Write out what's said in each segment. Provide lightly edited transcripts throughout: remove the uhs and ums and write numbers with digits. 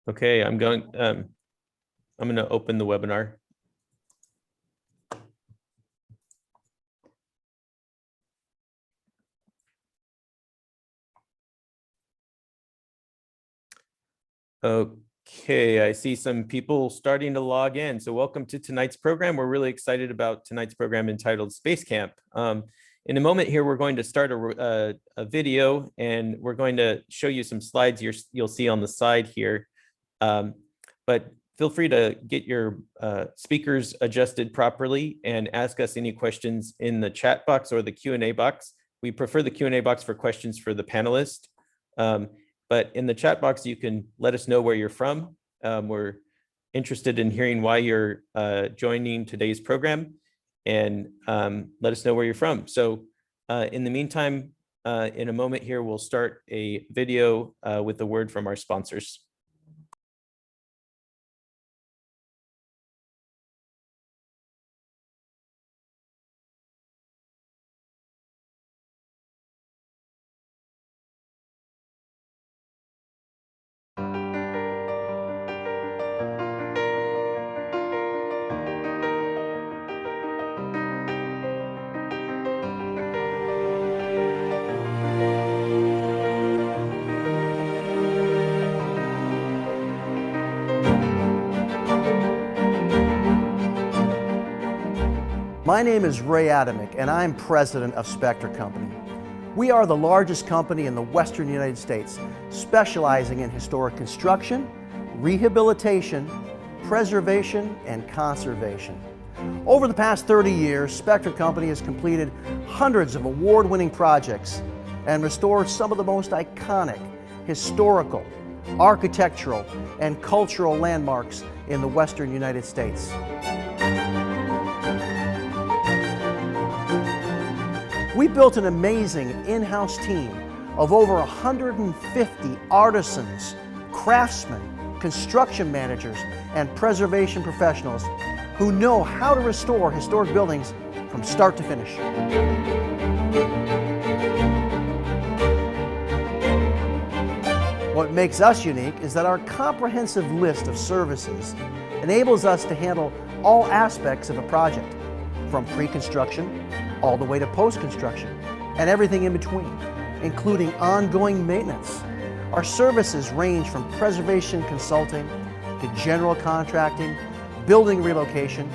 Okay, I'm going to open the webinar. Okay, I see some people starting to log in. So welcome to tonight's program. We're really excited about tonight's program entitled Space Camp. In a moment here, we're going to start a video, and we're going to show you some slides you'll see on the side here. But feel free to get your speakers adjusted properly and ask us any questions in the chat box or the Q&A box. We prefer the Q&A box for questions for the panelists. But in the chat box, you can let us know where you're from. We're interested in hearing why you're joining today's program, and let us know where you're from. So in the meantime, in a moment here, we'll start a video with a word from our sponsors. My name is Ray Adamick, and I'm president of Spectra Company. We are the largest company in the Western United States, specializing in historic construction, rehabilitation, preservation, and conservation. Over the past 30 years, Spectra Company has completed hundreds of award-winning projects and restored some of the most iconic, historical, architectural, and cultural landmarks in the Western United States. We built an amazing in-house team of over 150 artisans, craftsmen, construction managers, and preservation professionals who know how to restore historic buildings from start to finish. What makes us unique is that our comprehensive list of services enables us to handle all aspects of a project, from pre-construction all the way to post-construction, and everything in between, including ongoing maintenance. Our services range from preservation consulting to general contracting, building relocation,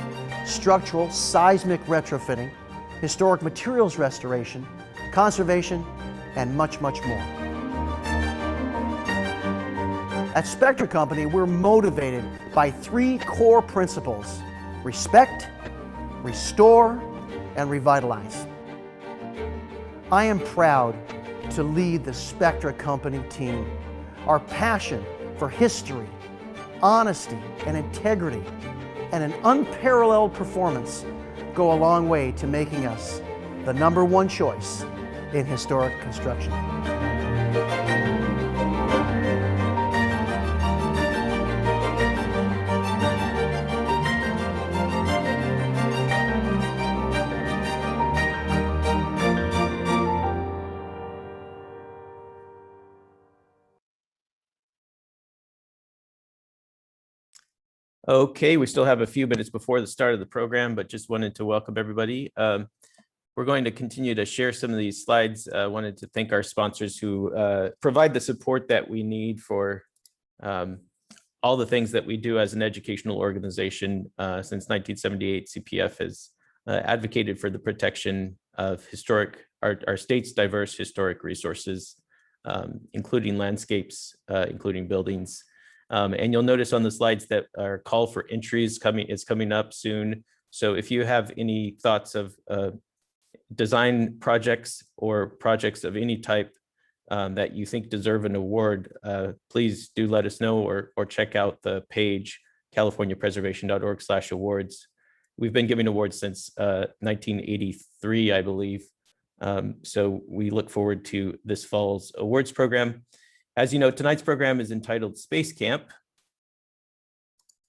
structural seismic retrofitting, historic materials restoration, conservation, and much, much more. At Spectra Company, we're motivated by three core principles: respect, restore, and revitalize. I am proud to lead the Spectra Company team. Our passion for history, honesty, and integrity, and an unparalleled performance go a long way to making us the #1 choice in historic construction. Okay, we still have a few minutes before the start of the program, but just wanted to welcome everybody. We're going to continue to share some of these slides. Wanted to thank our sponsors who provide the support that we need for all the things that we do as an educational organization. Since 1978, CPF has advocated for the protection of our state's diverse historic resources, including landscapes, including buildings. And you'll notice on the slides that our call for entries is coming up soon. So if you have any thoughts of design projects or projects of any type that you think deserve an award, please do let us know, or check out the page californiapreservation.org/awards. We've been giving awards since 1983, I believe. So we look forward to this fall's awards program. As you know, tonight's program is entitled Space Camp.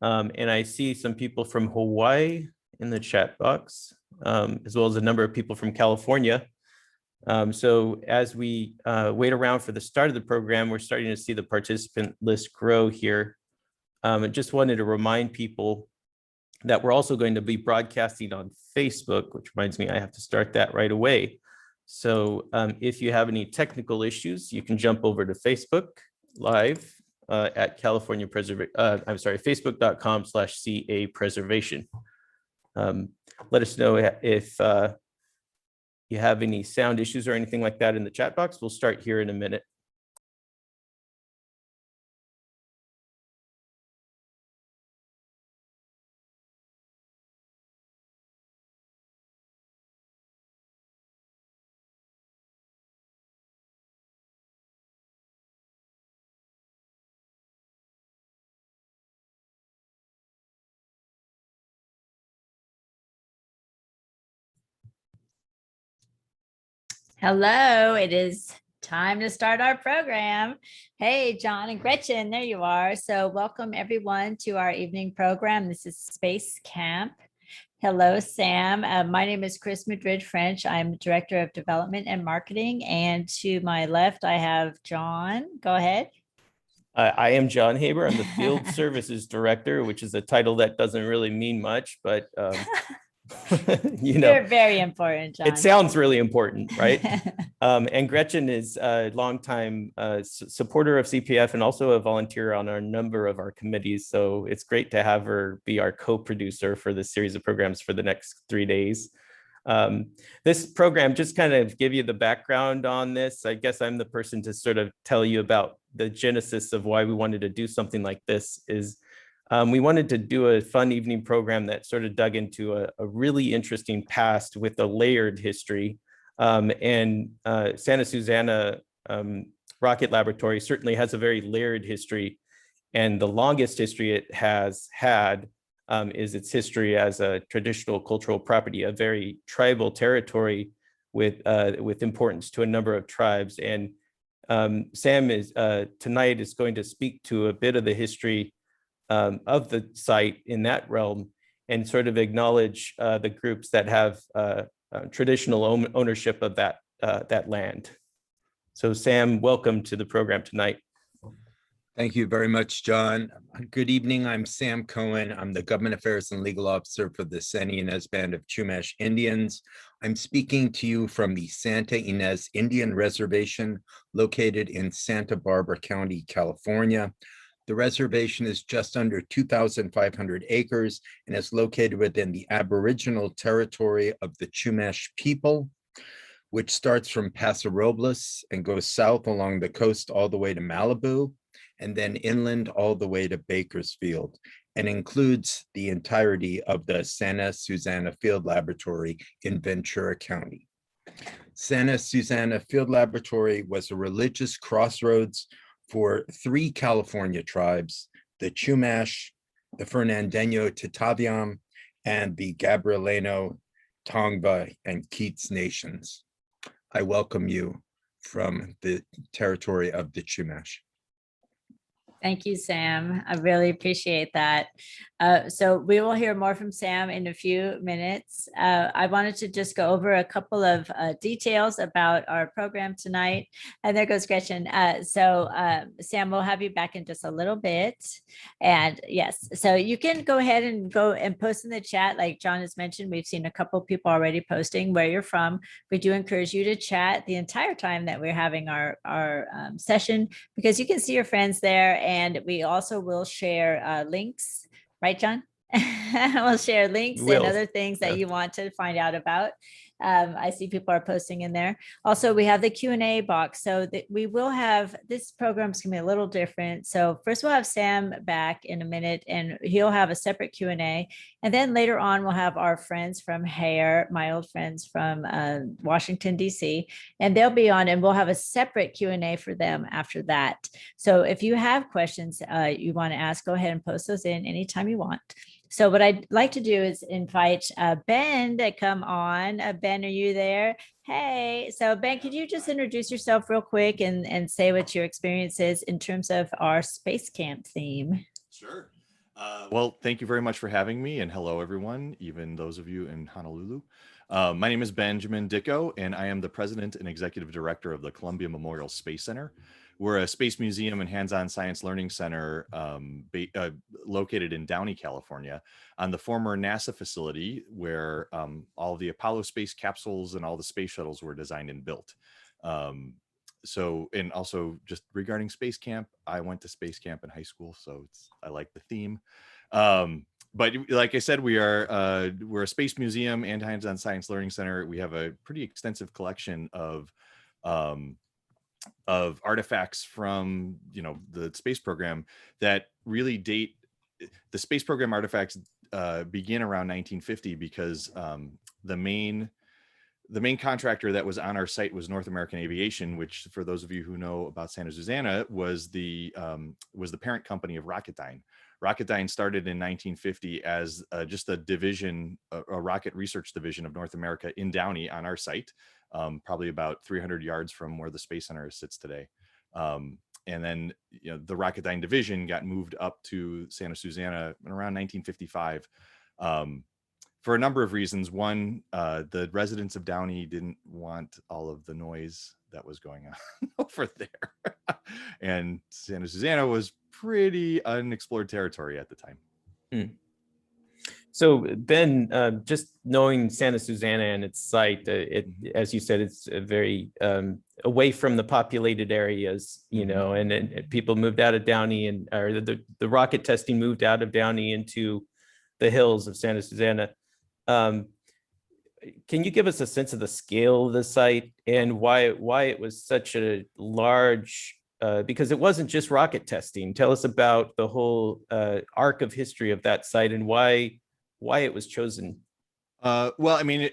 And I see some people from Hawaii in the chat box, as well as a number of people from California. So as we wait around for the start of the program, we're starting to see the participant list grow here. I just wanted to remind people that we're also going to be broadcasting on Facebook, which reminds me I have to start that right away. So if you have any technical issues, you can jump over to Facebook Live at California Preservation. I'm sorry, facebook.com/CA Preservation. Let us know if you have any sound issues or anything like that in the chat box. We'll start here in a minute. Hello, it is time to start our program. Hey, John and Gretchen, there you are. So welcome everyone to our evening program. This is Space Camp. Hello, Sam. My name is Chris Madrid French. I'm Director of Development and Marketing. And to my left, I have John. Go ahead. I am John Haber. I'm the Field Services Director, which is a title that doesn't really mean much, but You're very important, John. It sounds really important, right? And Gretchen is a longtime supporter of CPF and also a volunteer on a number of our committees. So it's great to have her be our co-producer for this series of programs for the next 3 days. This program, just kind of give you the background on this. I guess I'm the person to sort of tell you about the genesis of why we wanted to do something like this is we wanted to do a fun evening program that sort of dug into a really interesting past with a layered history. Santa Susana Rocket Laboratory certainly has a very layered history. And the longest history it has had is its history as a traditional cultural property, a very tribal territory with importance to a number of tribes. And Sam is tonight is going to speak to a bit of the history of the site in that realm and sort of acknowledge the groups that have traditional ownership of that land. So Sam, welcome to the program tonight. Thank you very much, John. Good evening. I'm Sam Cohen. I'm the Government Affairs and Legal Officer for the Santa Ynez Band of Chumash Indians. I'm speaking to you from the Santa Ynez Indian Reservation located in Santa Barbara County, California. The reservation is just under 2,500 acres and is located within the Aboriginal territory of the Chumash people, which starts from Paso Robles and goes south along the coast all the way to Malibu, and then inland all the way to Bakersfield, and includes the entirety of the Santa Susana Field Laboratory in Ventura County. Santa Susana Field Laboratory was a religious crossroads for 3 California tribes, the Chumash, the Fernandeño Tataviam, and the Gabrielino, Tongva, and Keats nations. I welcome you from the territory of the Chumash. Thank you, Sam. I really appreciate that. So we will hear more from Sam in a few minutes. I wanted to just go over a couple of details about our program tonight. And there goes Gretchen. Sam, we'll have you back in just a little bit. And yes, so you can go ahead and go and post in the chat. Like John has mentioned, we've seen a couple of people already posting where you're from. We do encourage you to chat the entire time that we're having our session, because you can see your friends there. And we also will share links, right, John? We'll share links and other things that you want to find out about. I see people are posting in there. Also, we have the Q&A box. So we will have, this program's gonna be a little different. So first we'll have Sam back in a minute and he'll have a separate Q&A. And then later on, we'll have our friends from HAIR, my old friends from Washington, DC, and they'll be on and we'll have a separate Q&A for them after that. So if you have questions you wanna ask, go ahead and post those in anytime you want. So what I'd like to do is invite Ben to come on. Ben, are you there? Hey, so Ben, could you just introduce yourself real quick and say what your experience is in terms of our space camp theme? Sure. Well, thank you very much for having me, and hello, everyone, even those of you in Honolulu. My name is Benjamin Dicko, and I am the President and Executive Director of the Columbia Memorial Space Center, we're a space museum and hands-on science learning center located in Downey, California, on the former NASA facility where all the Apollo space capsules and all the space shuttles were designed and built. So, and also just regarding space camp, I went to space camp in high school, so I like the theme. But like I said, we're a space museum and hands-on science learning center. We have a pretty extensive collection of artifacts from, you know, the space program that really date. The space program artifacts begin around 1950 because the main contractor that was on our site was North American Aviation, which, for those of you who know about Santa Susana, was the parent company of Rocketdyne. Rocketdyne started in 1950 as just a division, a rocket research division of North America in Downey on our site, probably about 300 yards from where the Space Center sits today. And then, you know, the Rocketdyne division got moved up to Santa Susana in around 1955. For a number of reasons. One, the residents of Downey didn't want all of the noise that was going on over there. And Santa Susana was pretty unexplored territory at the time. So Ben, just knowing Santa Susana and its site, as you said, it's very away from the populated areas, you know, and people moved out of Downey, and or the rocket testing moved out of Downey into the hills of Santa Susana. Can you give us a sense of the scale of the site and why it was such a large, because it wasn't just rocket testing. Tell us about the whole arc of history of that site and why it was chosen. Well, I mean,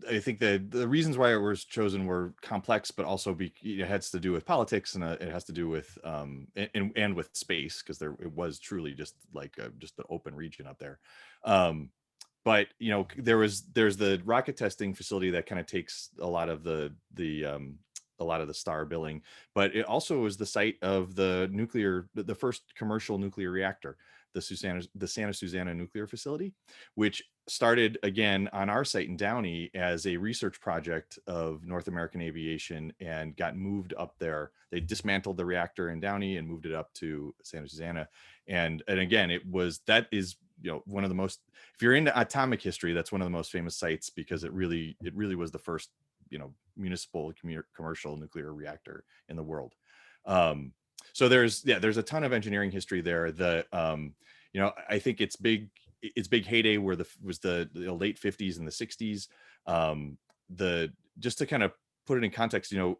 I think the reasons why it was chosen were complex, but also it has to do with politics, and it has to do with and with space, because it was truly just like just an open region up there. But you know, there's the rocket testing facility that kind of takes a lot of the star billing, but it also is the site of the first commercial nuclear reactor, the Santa Susana nuclear facility, which started again on our site in Downey as a research project of North American Aviation and got moved up there. They dismantled the reactor in Downey and moved it up to Santa Susana. And again, that is, you know, one of the most, if you're into atomic history, that's one of the most famous sites, because it really was the first, you know, municipal commercial nuclear reactor in the world. So there's a ton of engineering history there. You know, I think its big heyday was the late 50s and the 60s. Just to kind of put it in context, you know,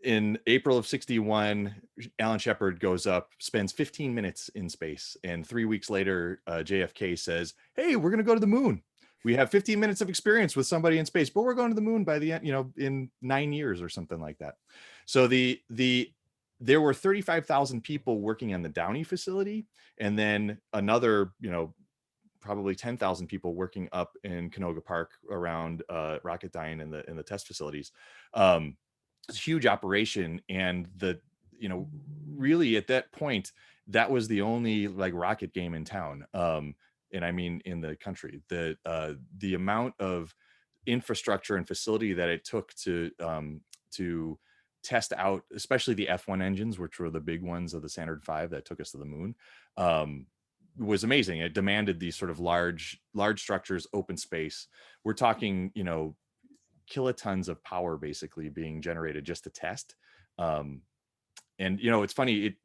in April of 61, Alan Shepard goes up, spends 15 minutes in space, and 3 weeks later, JFK says, "Hey, we're going to go to the moon. We have 15 minutes of experience with somebody in space, but we're going to the moon by the end, you know, in 9 years or something like that." So there were 35,000 people working on the Downey facility, and then another, you know, probably 10,000 people working up in Canoga Park around Rocketdyne and the test facilities. It's a huge operation, and you know, really at that point, that was the only like rocket game in town. And I mean in the country. The amount of infrastructure and facility that it took to test out, especially the F1 engines, which were the big ones of the Saturn V that took us to the moon, was amazing. It demanded these sort of large structures, open space. We're talking, you know, kilotons of power basically being generated just to test. And you know, it's funny,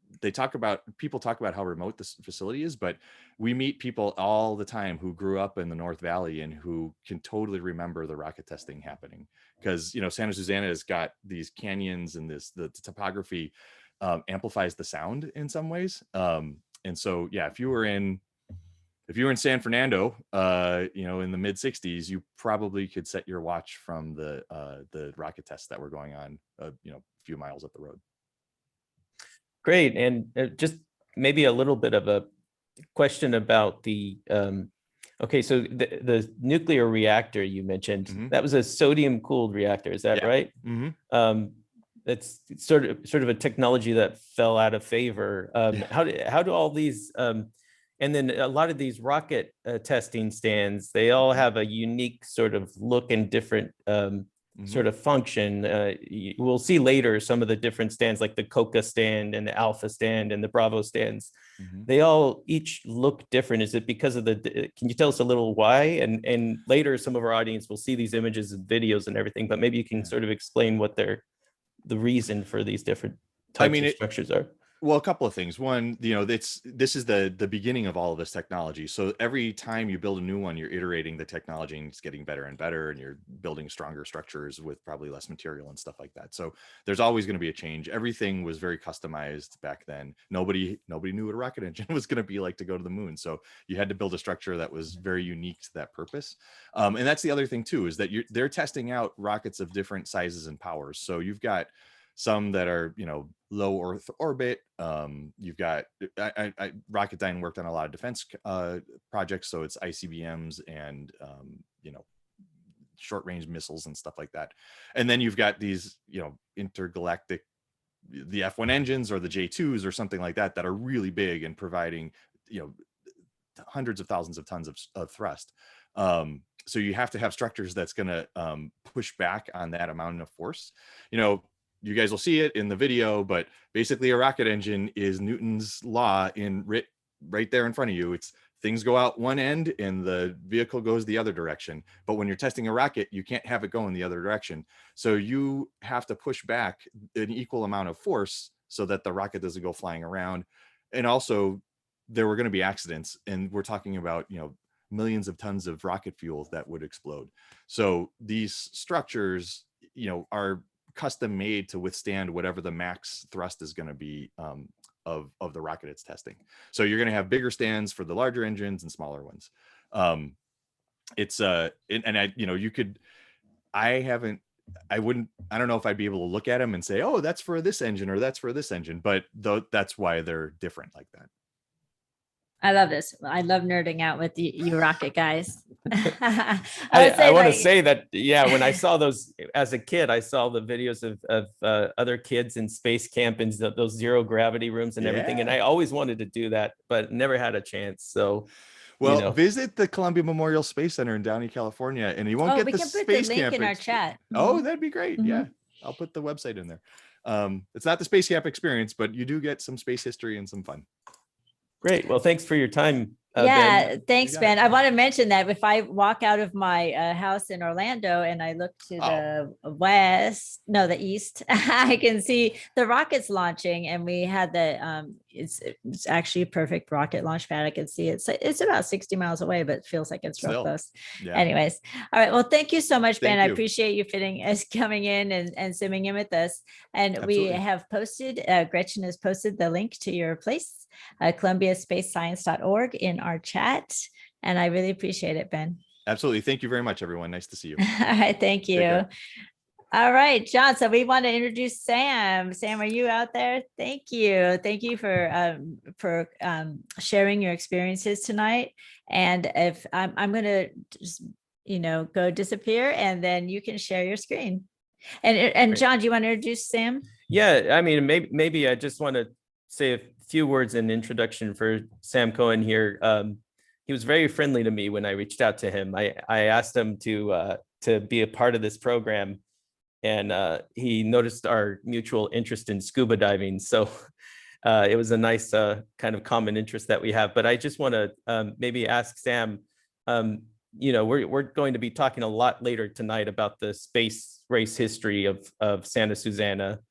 people talk about how remote this facility is, but we meet people all the time who grew up in the North Valley and who can totally remember the rocket testing happening, because, you know, Santa Susana has got these canyons, and the topography amplifies the sound in some ways. And so, yeah, if you were in San Fernando, you know, in the mid 60s, you probably could set your watch from the rocket tests that were going on, you know, a few miles up the road. Great. And just maybe a little bit of a question about the, okay, so the nuclear reactor you mentioned, that was a sodium cooled reactor, is that right? That's sort of a technology that fell out of favor. How do all these, and then a lot of these rocket testing stands, they all have a unique sort of look and different sort of function. We'll see later some of the different stands, like the Coca stand and the Alpha stand and the Bravo stands. They all each look different. Is it because of can you tell us a little why? And later some of our audience will see these images and videos and everything, but maybe you can sort of explain what the reason for these different types of structures are. Well, a couple of things. One, this is the beginning of all of this technology. So every time you build a new one, you're iterating the technology and it's getting better and better, and you're building stronger structures with probably less material and stuff like that. So there's always going to be a change. Everything was very customized back then. Nobody knew what a rocket engine was going to be like to go to the moon. So you had to build a structure that was very unique to that purpose. And that's the other thing too, is that they're testing out rockets of different sizes and powers. So you've got some that are, low Earth orbit. You've got Rocketdyne worked on a lot of defense projects, so it's ICBMs and short range missiles and stuff like that. And then you've got these intergalactic, the F1 engines or the J2s or something like that are really big and providing hundreds of thousands of tons of thrust. So you have to have structures that's going to push back on that amount of force. You guys will see it in the video, but basically a rocket engine is Newton's law right there in front of you. It's things go out one end and the vehicle goes the other direction. But when you're testing a rocket, you can't have it go in the other direction. So you have to push back an equal amount of force so that the rocket doesn't go flying around. And also there were going to be accidents, and we're talking about, millions of tons of rocket fuel that would explode. So these structures, are custom made to withstand whatever the max thrust is going to be of the rocket it's testing. So you're going to have bigger stands for the larger engines and smaller ones. I don't know if I'd be able to look at them and say, oh, that's for this engine or that's for this engine, but that's why they're different like that. I love this. I love nerding out with you rocket guys. I want to say that, when I saw those as a kid, I saw the videos of other kids in space camp and those zero gravity rooms and everything. And I always wanted to do that, but never had a chance. So, visit the Columbia Memorial Space Center in Downey, California, and you won't get the space link camp in our chat. Oh, that'd be great. Yeah, I'll put the website in there. It's not the space camp experience, but you do get some space history and some fun. Great. Well, thanks for your time. Ben. Thanks, Ben. I want to mention that if I walk out of my house in Orlando and I look to the east, I can see the rockets launching, and we had it's actually a perfect rocket launch pad. I can see it. So it's about 60 miles away, but it feels like it's real close. Yeah. Anyways. All right. Well, thank you so much, Ben. I appreciate you coming in and swimming in with us. And Absolutely. We have posted, Gretchen has posted the link to your place, columbiaspacescience.org, in our chat. And I really appreciate it, Ben. Absolutely. Thank you very much, everyone. Nice to see you. All right. Thank you. All right, John. So we want to introduce Sam. Sam, are you out there? Thank you. Thank you for sharing your experiences tonight. And if I'm going to just, go disappear, and then you can share your screen. And John, do you want to introduce Sam? Yeah, I mean, maybe I just want to say a few words in introduction for Sam Cohen here. He was very friendly to me when I reached out to him. I asked him to be a part of this program, and he noticed our mutual interest in scuba diving. So it was a nice kind of common interest that we have. But I just want to maybe ask Sam, we're going to be talking a lot later tonight about the space race history of Santa Susana,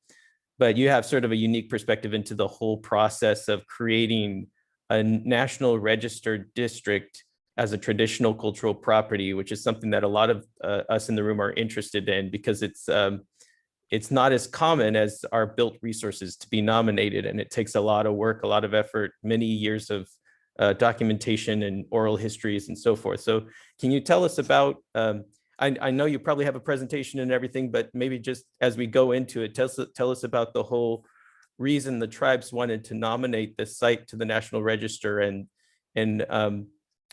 but you have sort of a unique perspective into the whole process of creating a national registered district as a traditional cultural property, which is something that a lot of us in the room are interested in, because it's not as common as our built resources to be nominated, and it takes a lot of work, a lot of effort, many years of documentation and oral histories and so forth. So can you tell us about, I know you probably have a presentation and everything, but maybe just as we go into it, tell us about the whole reason the tribes wanted to nominate this site to the National Register, and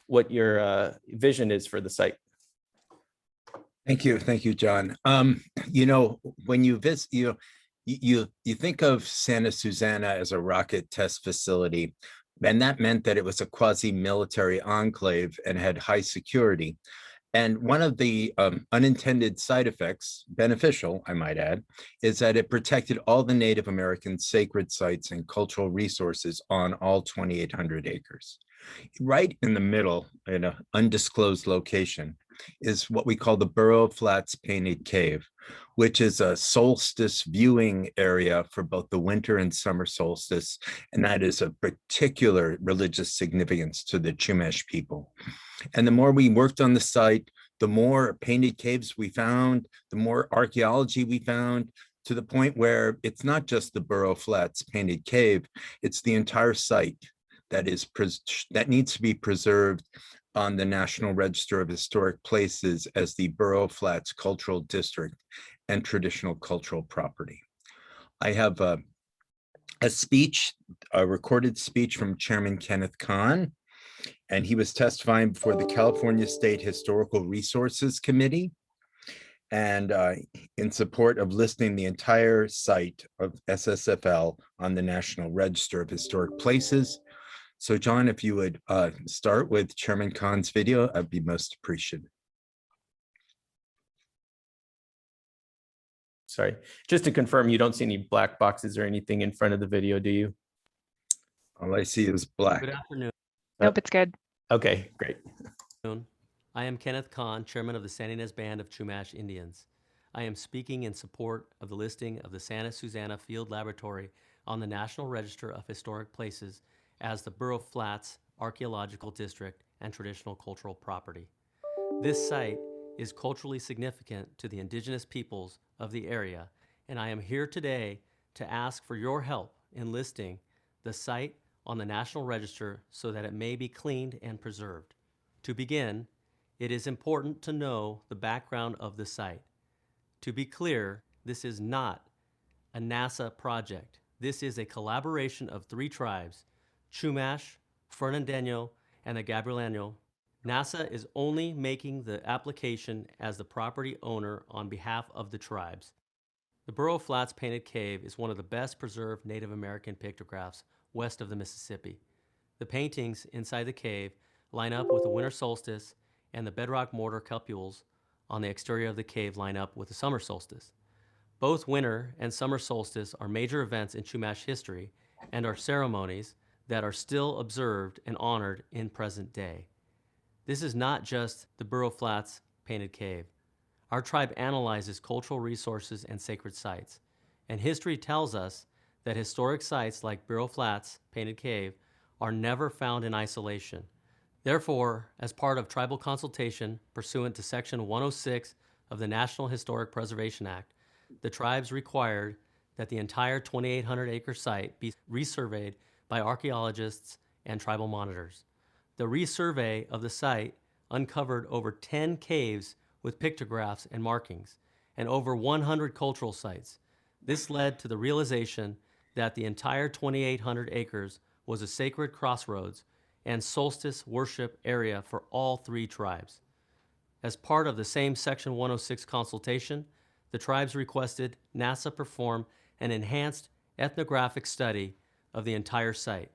what your vision is for the site. Thank you, John. When you visit, you think of Santa Susana as a rocket test facility, and that meant that it was a quasi-military enclave and had high security. And one of the unintended side effects, beneficial, I might add, is that it protected all the Native American sacred sites and cultural resources on all 2,800 acres. Right in the middle, in an undisclosed location, is what we call the Burro Flats Painted Cave, which is a solstice viewing area for both the winter and summer solstice. And that is of particular religious significance to the Chumash people. And the more we worked on the site, the more painted caves we found, the more archaeology we found, to the point where it's not just the Burro Flats Painted Cave, it's the entire site that needs to be preserved on the National Register of Historic Places as the Burro Flats Cultural District and Traditional Cultural Property. I have a recorded speech from Chairman Kenneth Kahn, and he was testifying before the California State Historical Resources Committee and in support of listing the entire site of SSFL on the National Register of Historic Places. So John, if you would start with Chairman Kahn's video, I'd be most appreciative. Sorry, just to confirm, you don't see any black boxes or anything in front of the video, do you? All I see is black. Good afternoon. Nope, it's good. Okay, great. I am Kenneth Kahn, Chairman of the San Ynez Band of Chumash Indians. I am speaking in support of the listing of the Santa Susana Field Laboratory on the National Register of Historic Places as the Burro Flats Archaeological District and Traditional Cultural Property. This site is culturally significant to the indigenous peoples of the area, and I am here today to ask for your help in listing the site on the National Register so that it may be cleaned and preserved. To begin, it is important to know the background of the site. To be clear, this is not a NASA project. This is a collaboration of 3 tribes, Chumash, Fernandeño, and the Gabrielino. NASA is only making the application as the property owner on behalf of the tribes. The Burro Flats Painted Cave is one of the best preserved Native American pictographs west of the Mississippi. The paintings inside the cave line up with the winter solstice, and the bedrock mortar cupules on the exterior of the cave line up with the summer solstice. Both winter and summer solstice are major events in Chumash history and are ceremonies that are still observed and honored in present day. This is not just the Burro Flats Painted Cave. Our tribe analyzes cultural resources and sacred sites, and history tells us that historic sites like Burro Flats Painted Cave are never found in isolation. Therefore, as part of tribal consultation pursuant to Section 106 of the National Historic Preservation Act, the tribes required that the entire 2,800-acre site be resurveyed by archaeologists and tribal monitors. The resurvey of the site uncovered over 10 caves with pictographs and markings, and over 100 cultural sites. This led to the realization that the entire 2,800 acres was a sacred crossroads and solstice worship area for all 3 tribes. As part of the same Section 106 consultation, the tribes requested NASA perform an enhanced ethnographic study of the entire site.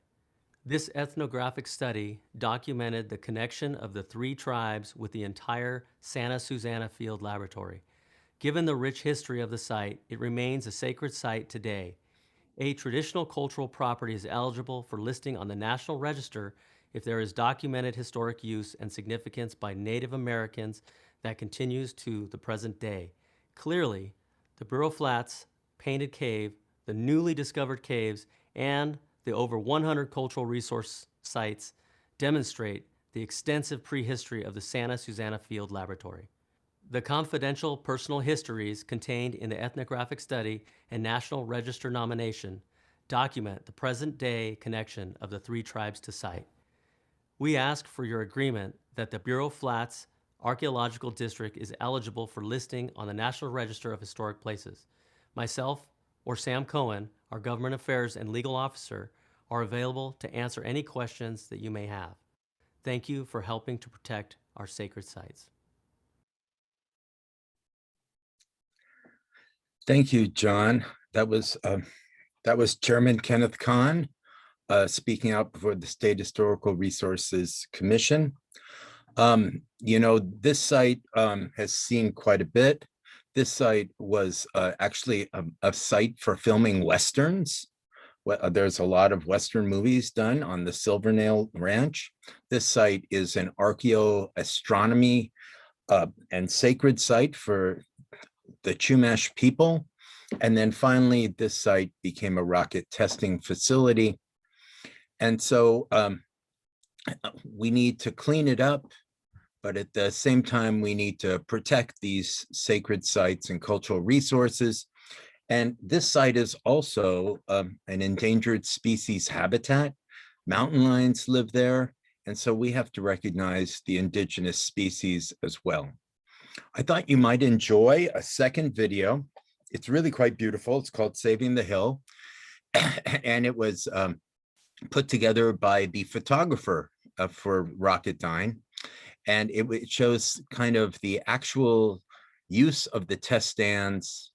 This ethnographic study documented the connection of the 3 tribes with the entire Santa Susana Field Laboratory. Given the rich history of the site, it remains a sacred site today. A traditional cultural property is eligible for listing on the National Register if there is documented historic use and significance by Native Americans that continues to the present day. Clearly, the Burro Flats Painted Cave, the newly discovered caves, and the over 100 cultural resource sites demonstrate the extensive prehistory of the Santa Susana Field Laboratory. The confidential personal histories contained in the ethnographic study and National Register nomination document the present-day connection of the 3 tribes to site. We ask for your agreement that the Burro Flats Archaeological District is eligible for listing on the National Register of Historic Places. Myself or Sam Cohen, our Government Affairs and Legal Officer, are available to answer any questions that you may have. Thank you for helping to protect our sacred sites. Thank you, John. That was Chairman Kenneth Kahn speaking out before the State Historical Resources Commission. This site has seen quite a bit. This site was actually a site for filming Westerns. There's a lot of Western movies done on the Silvernail Ranch. This site is an archaeoastronomy and sacred site for the Chumash people. And then finally, this site became a rocket testing facility. And so we need to clean it up, but at the same time, we need to protect these sacred sites and cultural resources. And this site is also an endangered species habitat. Mountain lions live there, and so we have to recognize the indigenous species as well. I thought you might enjoy a second video. It's really quite beautiful. It's called Saving the Hill, and it was put together by the photographer for Rocketdyne. And it shows kind of the actual use of the test stands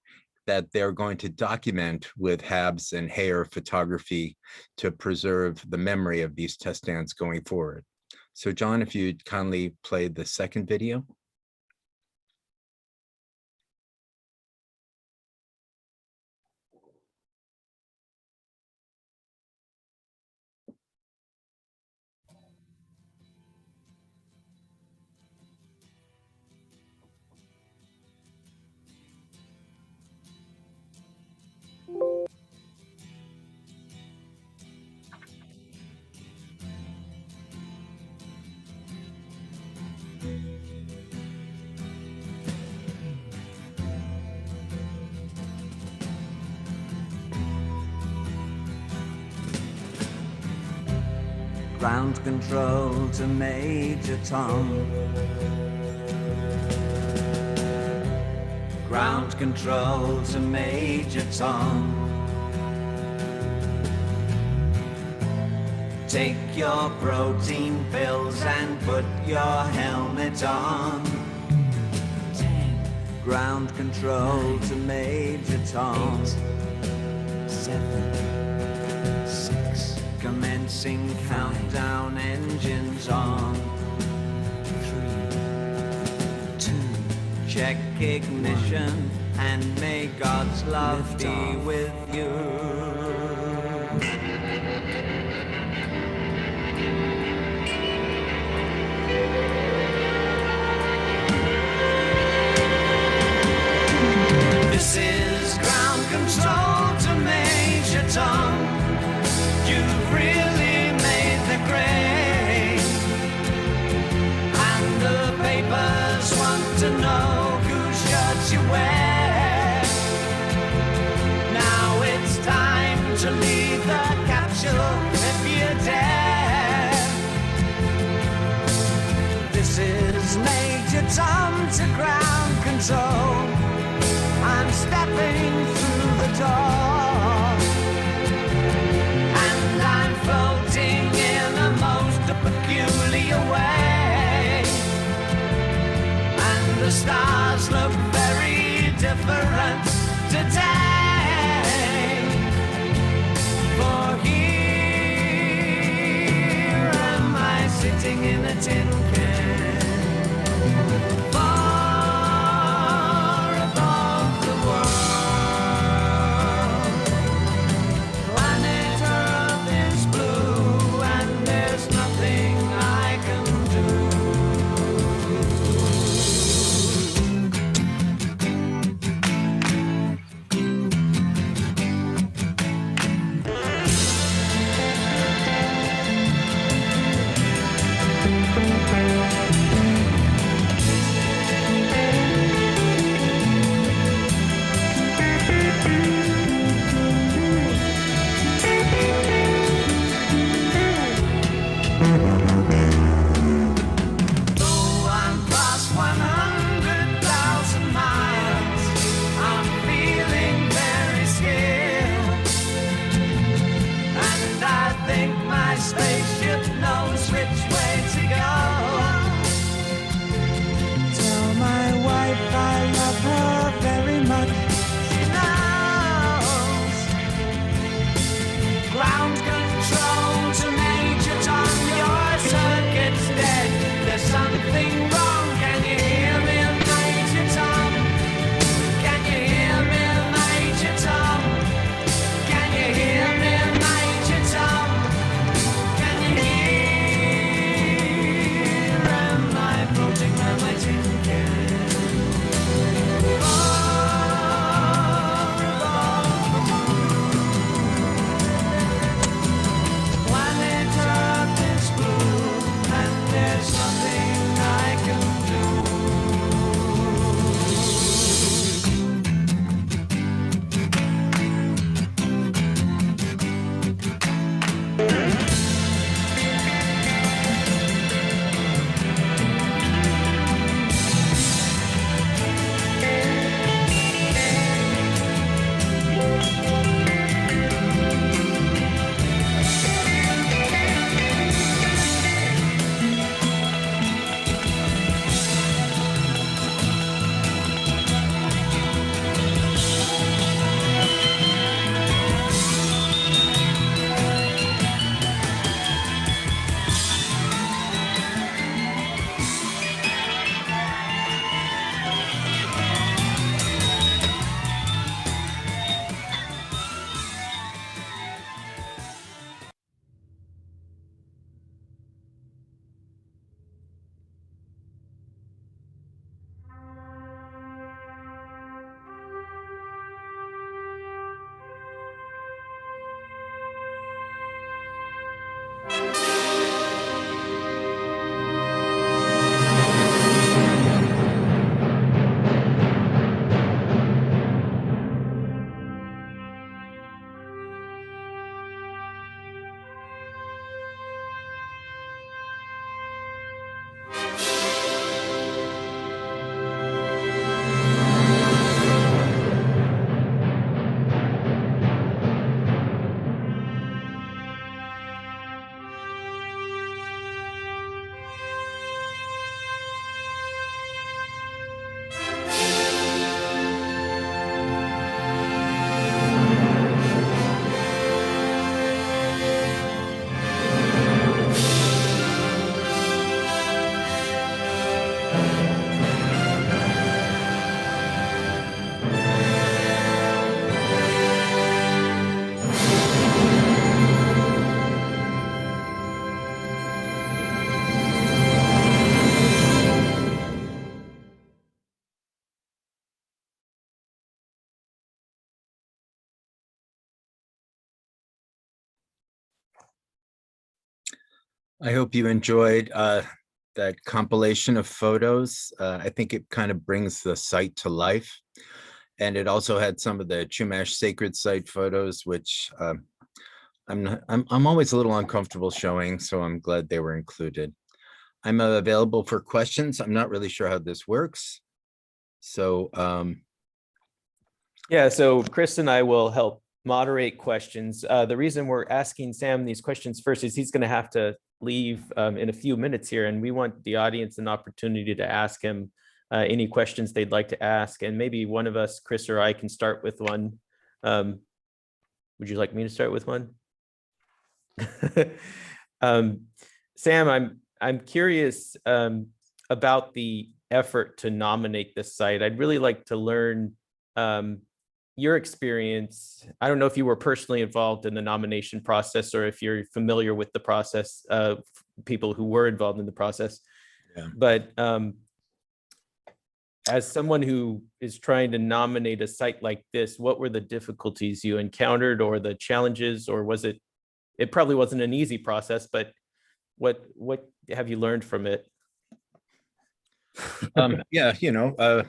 that they're going to document with HABs and HAIR photography to preserve the memory of these test stands going forward. So John, if you'd kindly play the second video. Ground control to Major Tom. Ground control to Major Tom. Take your protein pills and put your helmet on. 10. Ground control to Major Tom. 8, 7, 6. Commencing countdown, engines on. 3, 2. Check ignition and may God's love be with you. This is ground control to Major Tom. You've really made the grade, and the papers want to know whose shirts you wear. Now it's time to leave the capsule if you dare. This is Major Tom to ground control. I'm stepping through the door, and I'm floating in a most peculiar way, and the stars look very different today. For here am I sitting in a tin can. I hope you enjoyed that compilation of photos. I think it kind of brings the site to life. And it also had some of the Chumash sacred site photos, which I'm always a little uncomfortable showing, so I'm glad they were included. I'm available for questions. I'm not really sure how this works. So Yeah, so Chris and I will help moderate questions. The reason we're asking Sam these questions first is he's going to have to leave in a few minutes here, and we want the audience an opportunity to ask him any questions they'd like to ask. And maybe one of us, Chris or I, can start with one. Would you like me to start with one? Sam, I'm curious about the effort to nominate this site. I'd really like to learn your experience. I don't know if you were personally involved in the nomination process or if you're familiar with the process of people who were involved in the process. Yeah. But as someone who is trying to nominate a site like this, what were the difficulties you encountered or the challenges, or was it probably wasn't an easy process, but what have you learned from it? Yeah,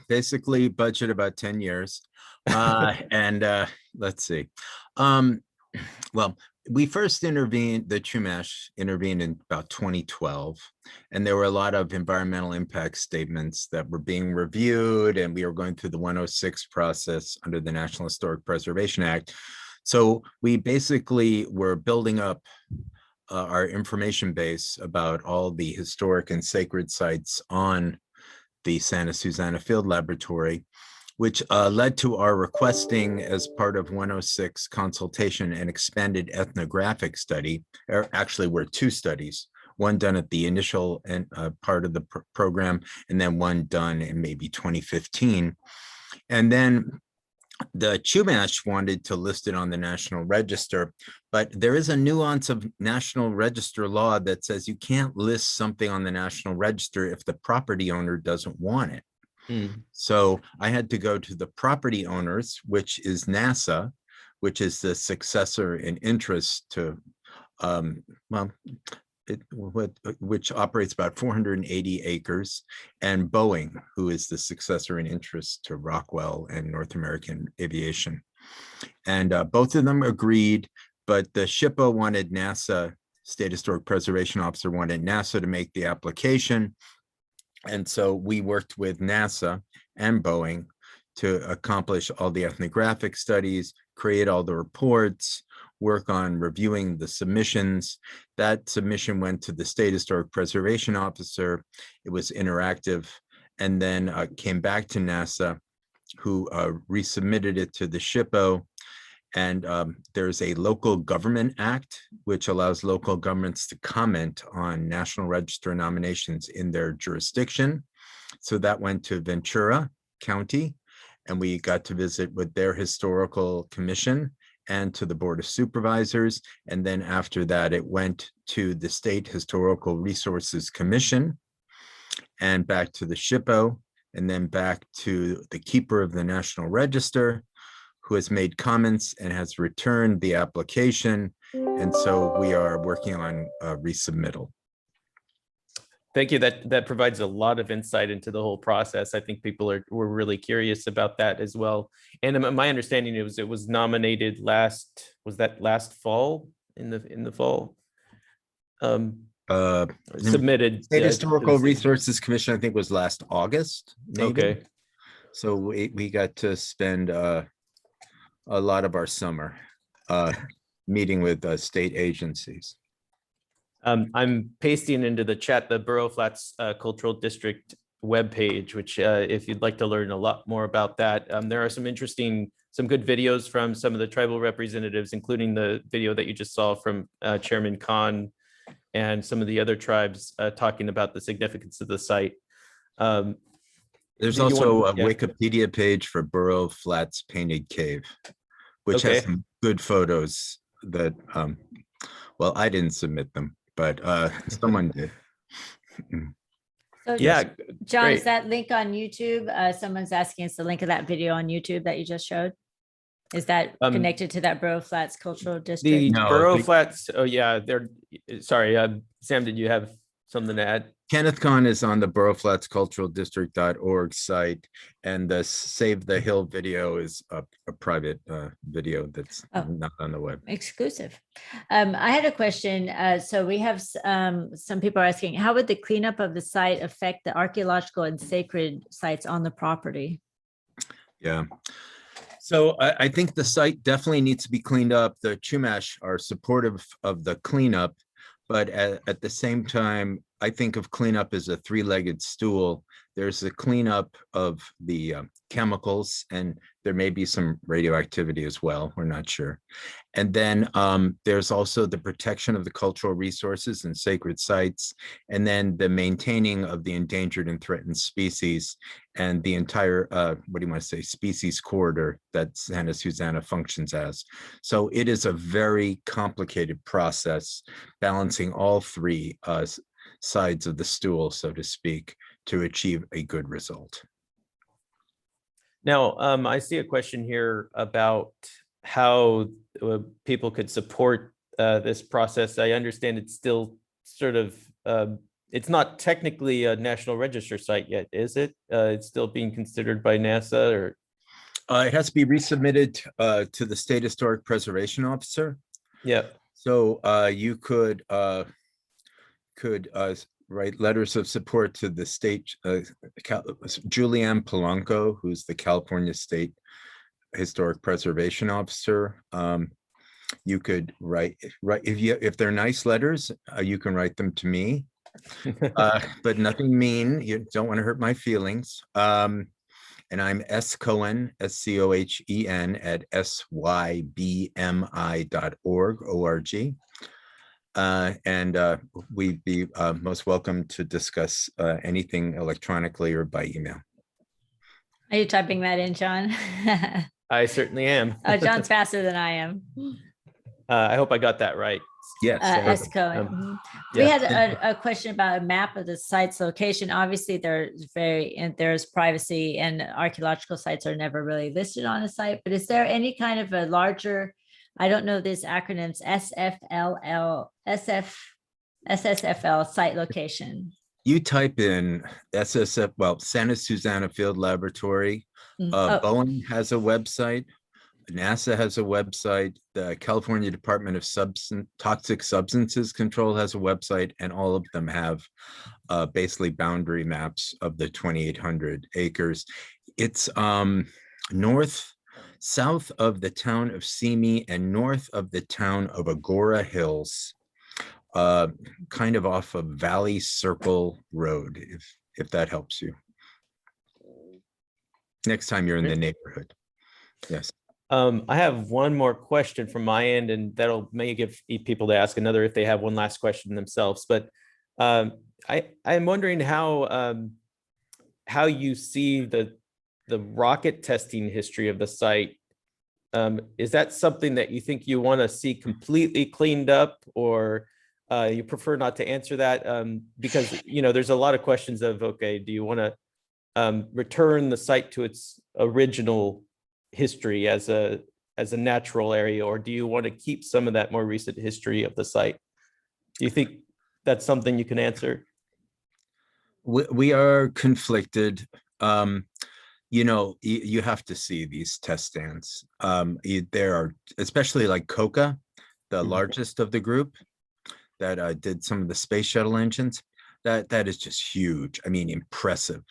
basically budget about 10 years. And let's see. Well, we first intervened, the Chumash intervened in about 2012, and there were a lot of environmental impact statements that were being reviewed, and we were going through the 106 process under the National Historic Preservation Act. So we basically were building up our information base about all the historic and sacred sites on the Santa Susana Field Laboratory, which led to our requesting, as part of 106 consultation, an expanded ethnographic study. There actually were two studies, one done at the initial part of the program, and then one done in maybe 2015. And then the Chumash wanted to list it on the National Register, but there is a nuance of National Register law that says you can't list something on the National Register if the property owner doesn't want it. So I had to go to the property owners, which is NASA, which is the successor in interest to, which operates about 480 acres, and Boeing, who is the successor in interest to Rockwell and North American Aviation. And both of them agreed, but the SHPO wanted NASA, State Historic Preservation Officer wanted NASA to make the application. And so we worked with NASA and Boeing to accomplish all the ethnographic studies, create all the reports, work on reviewing the submissions. That submission went to the State Historic Preservation Officer. It was interactive, and then came back to NASA, who resubmitted it to the SHPO. And there's a local government act, which allows local governments to comment on National Register nominations in their jurisdiction. So that went to Ventura County, and we got to visit with their historical commission and to the Board of Supervisors. And then after that, it went to the State Historical Resources Commission and back to the SHPO, and then back to the keeper of the National Register, who has made comments and has returned the application. And so we are working on resubmittal. Thank you. That provides a lot of insight into the whole process. I think people were really curious about that as well. And my understanding is it was nominated last fall, in the fall? submitted. State to Historical the city. Resources Commission, I think, was last August, maybe. Okay. So we got to spend a lot of our summer meeting with state agencies. I'm pasting into the chat the Burro Flats Cultural District webpage, which if you'd like to learn a lot more about that, there are some good videos from some of the tribal representatives, including the video that you just saw from Chairman Khan and some of the other tribes talking about the significance of the site. There's Do you also want- a yeah. Wikipedia page for Burro Flats Painted Cave, which has Okay. some good photos that, well, I didn't submit them, but someone did. So Yeah, John, great. is that link on YouTube? Someone's asking us the link of that video on YouTube that you just showed. Is that connected to that Burro Flats Cultural The District? No, Burro the- Flats, oh yeah, sorry, Sam, did you have something to add? Kenneth Khan is on the burroflatsculturaldistrict.org site, and the Save the Hill video is a private video that's not on the web. Exclusive. I had a question. So we have some people are asking, how would the cleanup of the site affect the archaeological and sacred sites on the property? Yeah. So I think the site definitely needs to be cleaned up. The Chumash are supportive of the cleanup, but at the same time, I think of cleanup as a three-legged stool. There's the cleanup of the chemicals, and there may be some radioactivity as well. We're not sure. And then there's also the protection of the cultural resources and sacred sites, and then the maintaining of the endangered and threatened species and the entire, species corridor that Santa Susana functions as. So it is a very complicated process, balancing all three sides of the stool, so to speak, to achieve a good result. Now, I see a question here about how people could support this process. I understand it's still sort of, it's not technically a National Register site yet, is it? It's still being considered by NASA, or? It has to be resubmitted to the State Historic Preservation Officer. Yeah. So you could write letters of support to the state, Julianne Polanco, who's the California State Historic Preservation Officer. You could write if they're nice letters, you can write them to me, but nothing mean. You don't want to hurt my feelings. And I'm S. Cohen, SCOHEN at SYBMI.org, O-R-G. And we'd be most welcome to discuss anything electronically or by email. Are you typing that in, John? I certainly am. Oh, John's faster than I am. I hope I got that right. Yes. S. Cohen. Um, We yeah. had a question about a map of the site's location. Obviously, there's privacy, and archaeological sites are never really listed on a site. But is there any kind of a larger, I don't know these acronyms, SSFL site location? You type in SSF, well, Santa Susana Field Laboratory. Oh, Boeing has a website. NASA has a website. The California Department of Toxic Substances Control has a website, and all of them have basically boundary maps of the 2,800 acres. It's south of the town of Simi and north of the town of Agora Hills, kind of off of Valley Circle Road, if that helps you. Next time you're in the neighborhood. Yes. I have one more question from my end, and that'll may give people to ask another if they have one last question themselves. But I'm wondering how you see the rocket testing history of the site. Is that something that you think you want to see completely cleaned up, or you prefer not to answer that? Because there's a lot of questions of, okay, do you want to return the site to its original history as a natural area, or do you want to keep some of that more recent history of the site? Do you think that's something you can answer? We are conflicted. You have to see these test stands. There are, especially like Coca, the largest of the group. that did some of the space shuttle engines. That is just huge. I mean, impressive.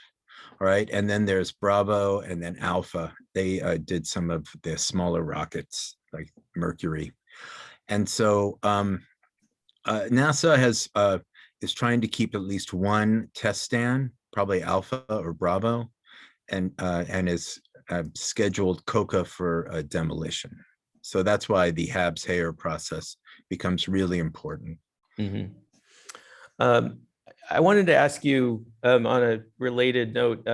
All right. And then there's Bravo and then Alpha. They did some of the smaller rockets like Mercury. And so NASA is trying to keep at least one test stand, probably Alpha or Bravo, and is scheduled COCA for demolition. So that's why the HABS-HAER process becomes really important. Mm-hmm. I wanted to ask you on a related note,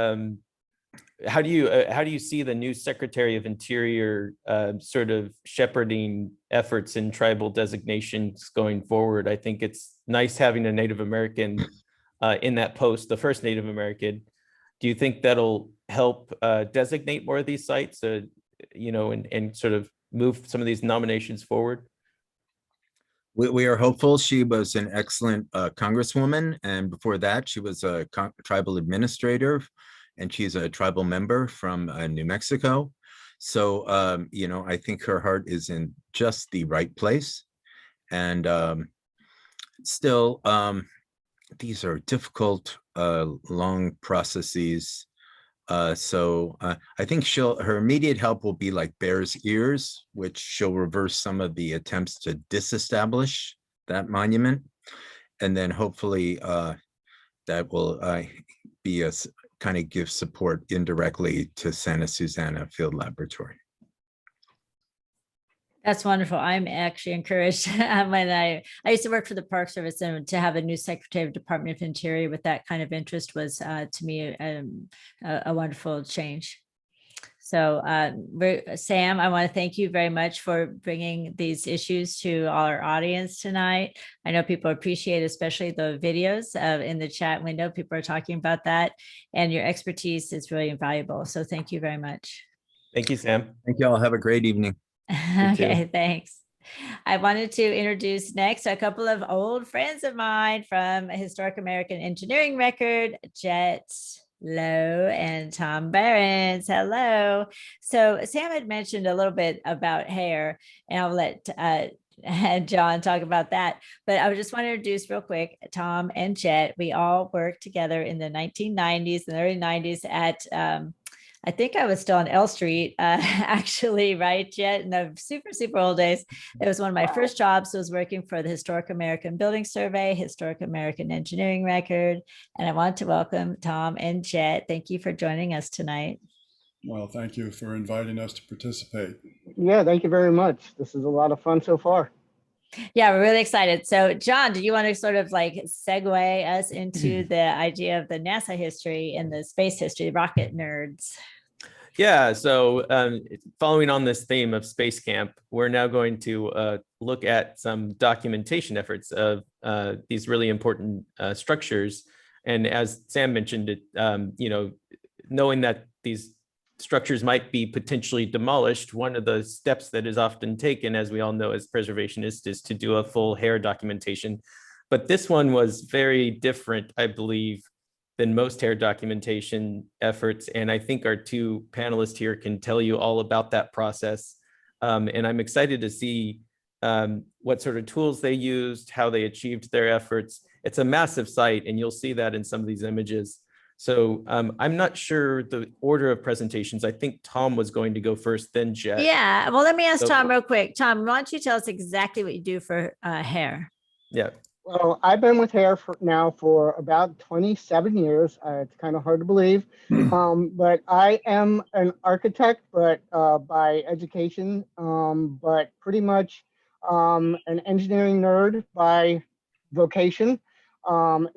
how do you see the new Secretary of Interior sort of shepherding efforts in tribal designations going forward? I think it's nice having a Native American in that post, the first Native American. Do you think that'll help designate more of these sites, and sort of move some of these nominations forward? We are hopeful. She was an excellent congresswoman, and before that, she was a tribal administrator, and she's a tribal member from New Mexico. So, I think her heart is in just the right place. And still, these are difficult, long processes. So I think her immediate help will be like Bear's Ears, which she'll reverse some of the attempts to disestablish that monument. And then hopefully that will be a kind of give support indirectly to Santa Susana Field Laboratory. That's wonderful. I'm actually encouraged when I used to work for the Park Service, and to have a new Secretary of Department of Interior with that kind of interest was to me a wonderful change. So Sam, I want to thank you very much for bringing these issues to our audience tonight. I know people appreciate, especially the videos in the chat window. People are talking about that, and your expertise is really invaluable. So thank you very much. Thank you, Sam. Thank you all. Have a great evening. Okay, thanks. I wanted to introduce next a couple of old friends of mine from Historic American Engineering Record, Jet Lowe and Tom Behrens. Hello. So Sam had mentioned a little bit about hair, and I'll let John talk about that. But I just want to introduce real quick, Tom and Jet. We all worked together in the 1990s and early 90s at I think I was still on L Street, actually, right, Jet? In the super, super old days. It was one of my first jobs. I was working for the Historic American Building Survey, Historic American Engineering Record. And I want to welcome Tom and Jet. Thank you for joining us tonight. Well, thank you for inviting us to participate. Yeah, thank you very much. This is a lot of fun so far. Yeah, we're really excited. So, John, do you want to sort of like segue us into the idea of the NASA history and the space history, rocket nerds? Yeah, so following on this theme of Space Camp, we're now going to look at some documentation efforts of these really important structures. And as Sam mentioned, knowing that these structures might be potentially demolished, one of the steps that is often taken, as we all know as preservationists, is to do a full hair documentation. But this one was very different, I believe, than most hair documentation efforts. And I think our two panelists here can tell you all about that process. And I'm excited to see what sort of tools they used, how they achieved their efforts. It's a massive site, and you'll see that in some of these images. So I'm not sure the order of presentations. I think Tom was going to go first, then Jet. Yeah, well, let me ask Tom real quick. Tom, why don't you tell us exactly what you do for hair? Yeah. Well, I've been with hair for about 27 years. It's kind of hard to believe, but I am an architect, but by education, but pretty much an engineering nerd by vocation.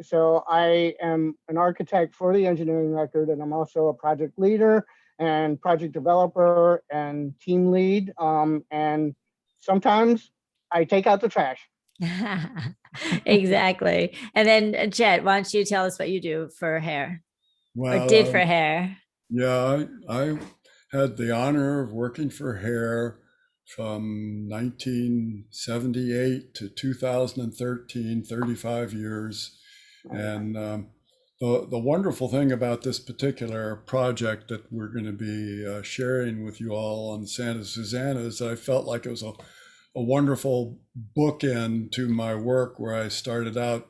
So I am an architect for the engineering record, and I'm also a project leader and project developer and team lead. And sometimes I take out the trash. Exactly. And then Jet, why don't you tell us what you do for hair? Well, or did for hair? Yeah, I had the honor of working for hair from 1978 to 2013, 35 years. And the wonderful thing about this particular project that we're going to be sharing with you all on Santa Susana is I felt like it was a a wonderful bookend to my work where I started out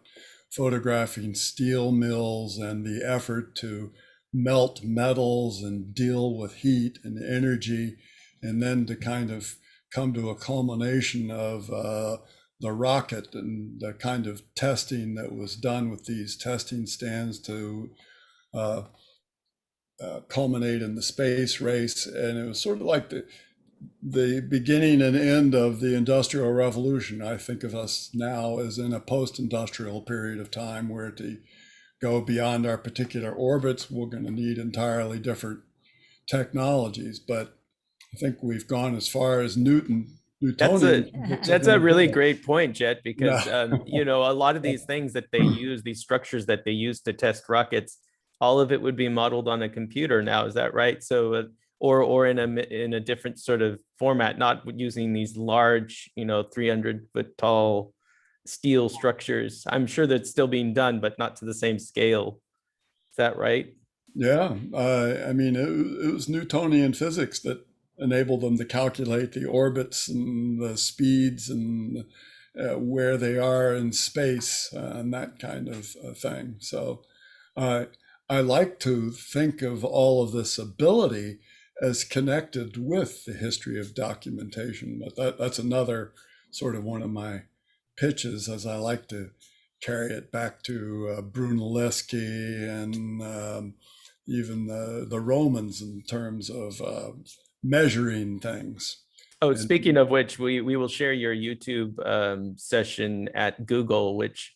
photographing steel mills and the effort to melt metals and deal with heat and energy, and then to kind of come to a culmination of the rocket and the kind of testing that was done with these testing stands to culminate in the space race. And it was sort of like the beginning and end of the Industrial Revolution. I think of us now as in a post-industrial period of time where to go beyond our particular orbits, we're going to need entirely different technologies. But I think we've gone as far as Newtonian. That's a really great point, Jet, because No. you know, a lot of these things that they use, these structures that they use to test rockets, all of it would be modeled on a computer now. Is that right? So, or in a different sort of format, not using these large, you know, 300-foot tall steel structures. I'm sure that's still being done, but not to the same scale. Is that right? Yeah, I mean, it was Newtonian physics that enabled them to calculate the orbits and the speeds and where they are in space and that kind of thing. So I like to think of all of this ability as connected with the history of documentation, but that's another sort of one of my pitches, as I like to carry it back to Brunelleschi and even the Romans in terms of measuring things. Oh, speaking of which, we will share your YouTube session at Google, which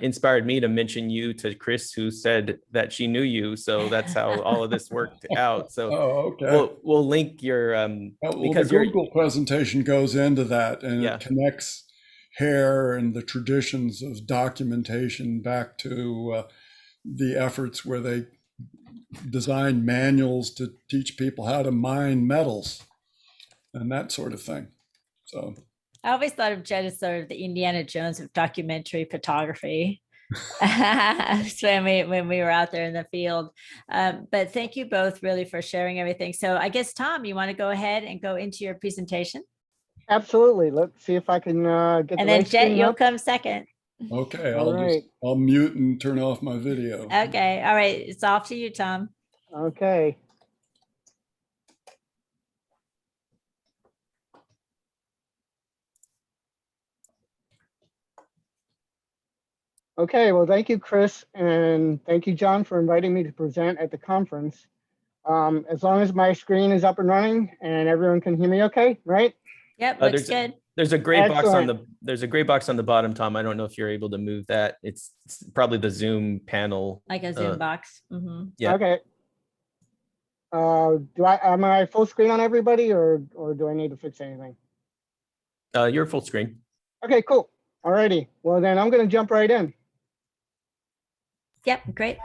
inspired me to mention you to Chris, who said that she knew you. So that's how all of this worked out. So okay. we'll link your because the Google presentation goes into that, and Yeah. it connects hair and the traditions of documentation back to the efforts where they designed manuals to teach people how to mine metals and that sort of thing. So I always thought of Jed as sort of the Indiana Jones of documentary photography. when we were out there in the field. But thank you both really for sharing everything. So I guess, Tom, you want to go ahead and go into your presentation? Absolutely. Let's see if I can get And the then right Jet, screen you'll up. come second. okay, All right. I'll mute and turn off my video. Okay. All right. It's off to you, Tom. Okay. Okay, well, thank you, Chris, and thank you, John, for inviting me to present at the conference. As long as my screen is up and running and everyone can hear me okay, right? Yep, looks good. There's a gray box on Excellent. there's a gray box on the bottom, Tom. I don't know if you're able to move that. It's probably the Zoom panel. Like a Zoom box. Mhm. Yeah. Okay. Am I full screen on everybody or do I need to fix anything? You're full screen. Okay, cool. Alrighty. Well, then I'm going to jump right in. Yep, great.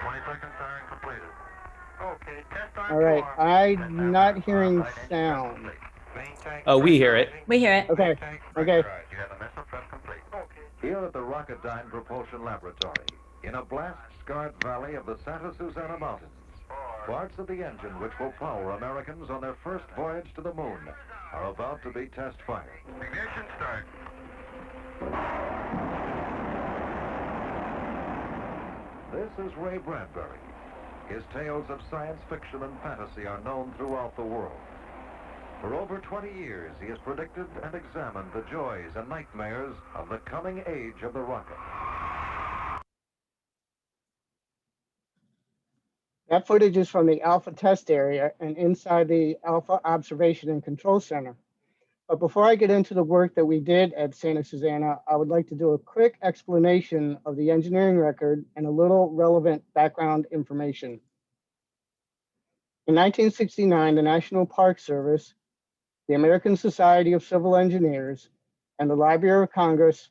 20 seconds, siren completed. Okay, test on All right. four. I'm not hearing sound. Oh, we hear it. We hear it. Okay. Okay. You have the missile prep complete. Okay. Here at the Rocketdyne Propulsion Laboratory, in a blast-scarred valley of the Santa Susana Mountains, parts of the engine which will power Americans on their first voyage to the moon are about to be test-fired. Ignition start. This is Ray Bradbury. His tales of science fiction and fantasy are known throughout the world. For over 20 years, he has predicted and examined the joys and nightmares of the coming age of the rocket. That footage is from the Alpha test area and inside the Alpha Observation and Control Center. But before I get into the work that we did at Santa Susana, I would like to do a quick explanation of the engineering record and a little relevant background information. In 1969, the National Park Service, the American Society of Civil Engineers, and the Library of Congress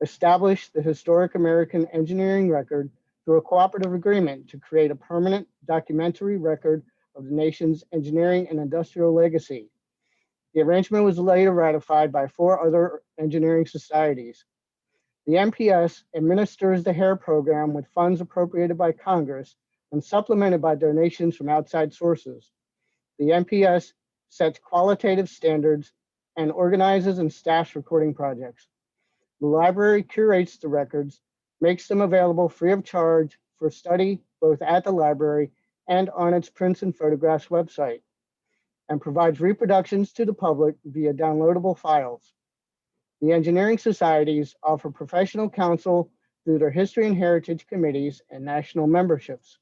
established the Historic American Engineering Record through a cooperative agreement to create a permanent documentary record of the nation's engineering and industrial legacy. The arrangement was later ratified by 4 other engineering societies. The NPS administers the HARE program with funds appropriated by Congress and supplemented by donations from outside sources. the NPS sets qualitative standards and organizes and staffs recording projects. The library curates the records, makes them available free of charge for study both at the library and on its prints and photographs website, and provides reproductions to the public via downloadable files. The engineering societies offer professional counsel through their history and heritage committees and national memberships.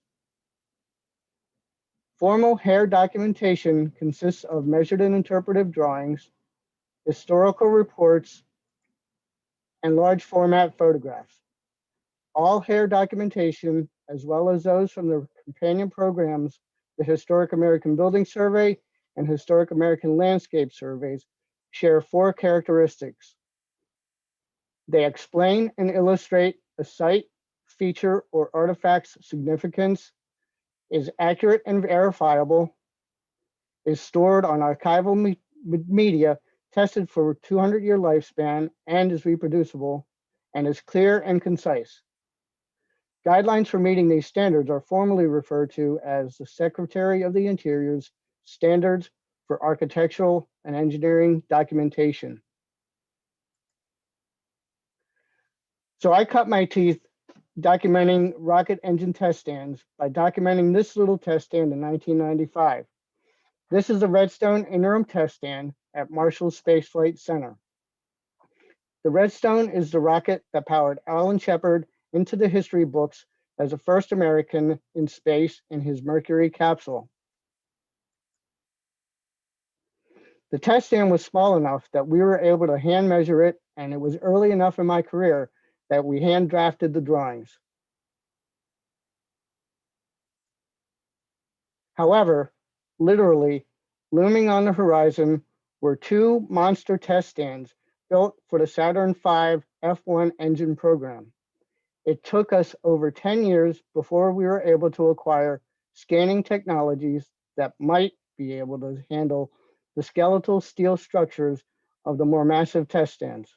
Formal HARE documentation consists of measured and interpretive drawings, historical reports, and large format photographs. All HARE documentation, as well as those from the companion programs, the Historic American Building Survey and Historic American Landscape Surveys, share 4 characteristics. They explain and illustrate a site, feature, or artifact's significance, is accurate and verifiable, is stored on archival media tested for 200-year lifespan and is reproducible, and is clear and concise. Guidelines for meeting these standards are formally referred to as the Secretary of the Interior's Standards for Architectural and Engineering Documentation. So I cut my teeth documenting rocket engine test stands by documenting this little test stand in 1995. This is the Redstone Interim Test Stand at Marshall Space Flight Center. The Redstone is the rocket that powered Alan Shepard into the history books as the first American in space in his Mercury capsule. The test stand was small enough that we were able to hand measure it, and it was early enough in my career that we hand drafted the drawings. However, literally, looming on the horizon were 2 monster test stands built for the Saturn V F1 engine program. It took us over 10 years before we were able to acquire scanning technologies that might be able to handle the skeletal steel structures of the more massive test stands.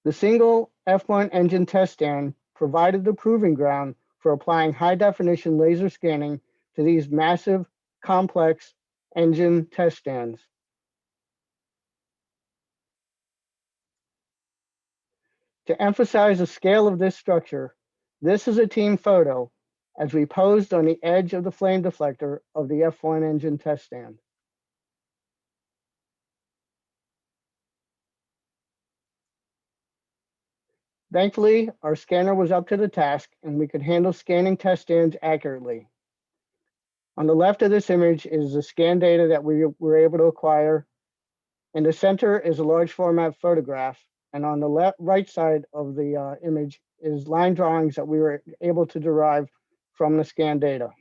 The single F1 engine test stand provided the proving ground for applying high-definition laser scanning to these massive, complex engine test stands. To emphasize the scale of this structure, this is a team photo as we posed on the edge of the flame deflector of the F1 engine test stand. Thankfully, our scanner was up to the task and we could handle scanning test stands accurately. On the left of this image is the scan data that we were able to acquire. In the center is a large format photograph, and on the right side of the image is line drawings that we were able to derive from the scan data.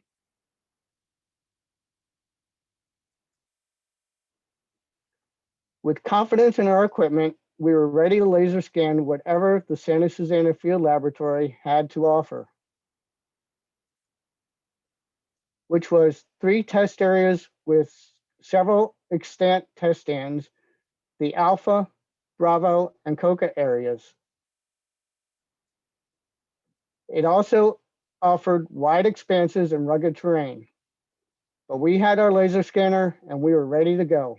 With confidence in our equipment, we were ready to laser scan whatever the Santa Susana Field Laboratory had to offer, which was 3 test areas with several extant test stands, the Alpha, Bravo, and Coca areas. It also offered wide expanses and rugged terrain, but we had our laser scanner and we were ready to go.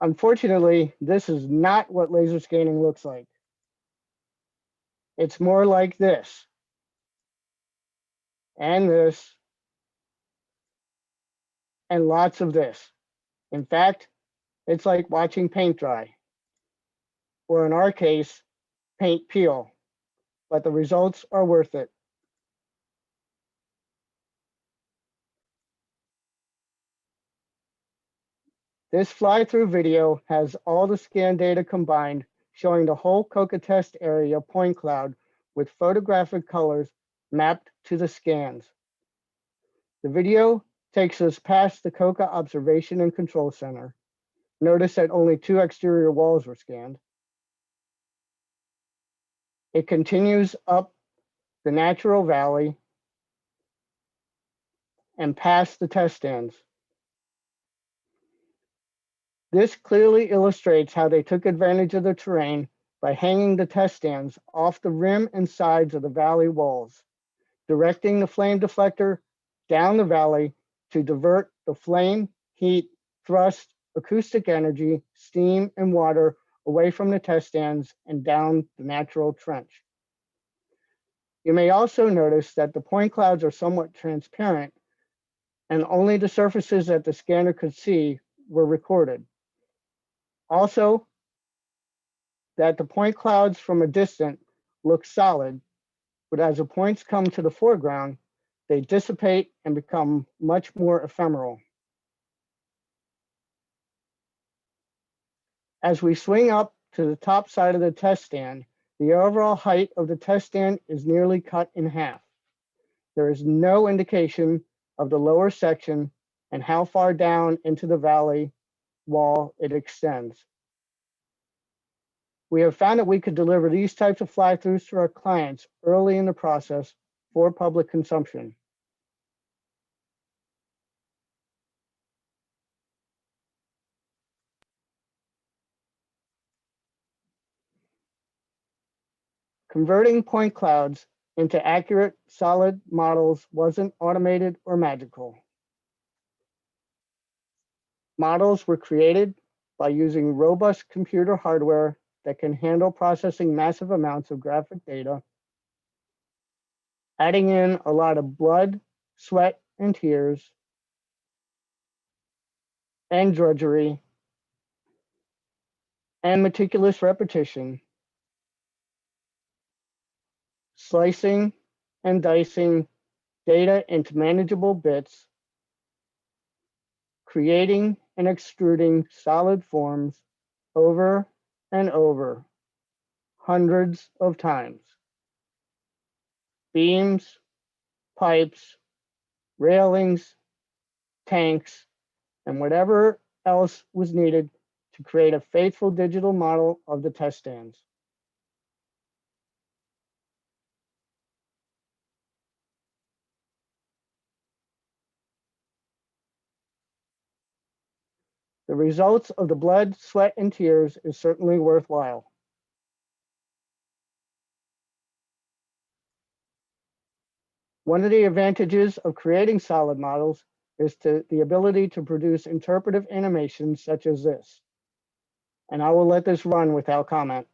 Unfortunately, this is not what laser scanning looks like. It's more like this, and this, and lots of this. In fact, it's like watching paint dry, or in our case, paint peel, but the results are worth it. This fly-through video has all the scan data combined, showing the whole Coca test area point cloud with photographic colors mapped to the scans. The video takes us past the Coca Observation and Control Center. Notice that only 2 exterior walls were scanned. It continues up the natural valley, and past the test stands. This clearly illustrates how they took advantage of the terrain by hanging the test stands off the rim and sides of the valley walls, directing the flame deflector down the valley to divert the flame, heat, thrust, acoustic energy, steam, and water away from the test stands and down the natural trench. You may also notice that the point clouds are somewhat transparent and only the surfaces that the scanner could see were recorded. Also, that the point clouds from a distance look solid, but as the points come to the foreground, they dissipate and become much more ephemeral. As we swing up to the top side of the test stand, the overall height of the test stand is nearly cut in half. There is no indication of the lower section and how far down into the valley wall it extends. We have found that we could deliver these types of fly-throughs to our clients early in the process for public consumption. Converting point clouds into accurate, solid models wasn't automated or magical. Models were created by using robust computer hardware that can handle processing massive amounts of graphic data, adding in a lot of blood, sweat, and tears, and drudgery, and meticulous repetition, slicing and dicing data into manageable bits, creating and extruding solid forms over and over, hundreds of times. Beams, pipes, railings, tanks, and whatever else was needed to create a faithful digital model of the test stands. The results of the blood, sweat, and tears is certainly worthwhile. One of the advantages of creating solid models is the ability to produce interpretive animations such as this. And I will let this run without comment.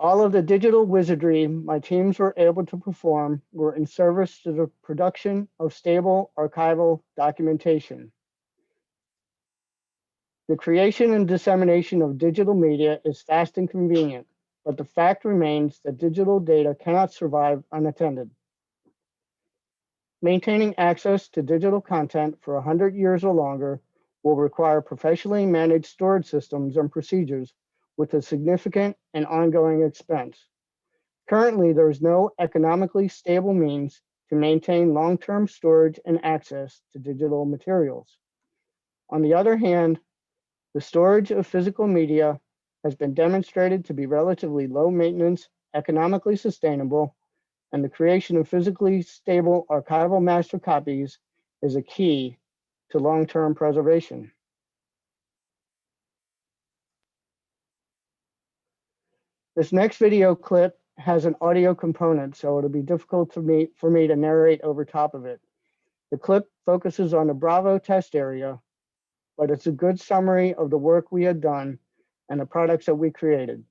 All of the digital wizardry my teams were able to perform were in service to the production of stable archival documentation. The creation and dissemination of digital media is fast and convenient, but the fact remains that digital data cannot survive unattended. Maintaining access to digital content for 100 years or longer will require professionally managed storage systems and procedures with a significant and ongoing expense. Currently, there is no economically stable means to maintain long-term storage and access to digital materials. On the other hand, the storage of physical media has been demonstrated to be relatively low maintenance, economically sustainable, and the creation of physically stable archival master copies is a key to long-term preservation. This next video clip has an audio component, so it'll be difficult for me to narrate over top of it. The clip focuses on the Bravo test area, but it's a good summary of the work we had done and the products that we created.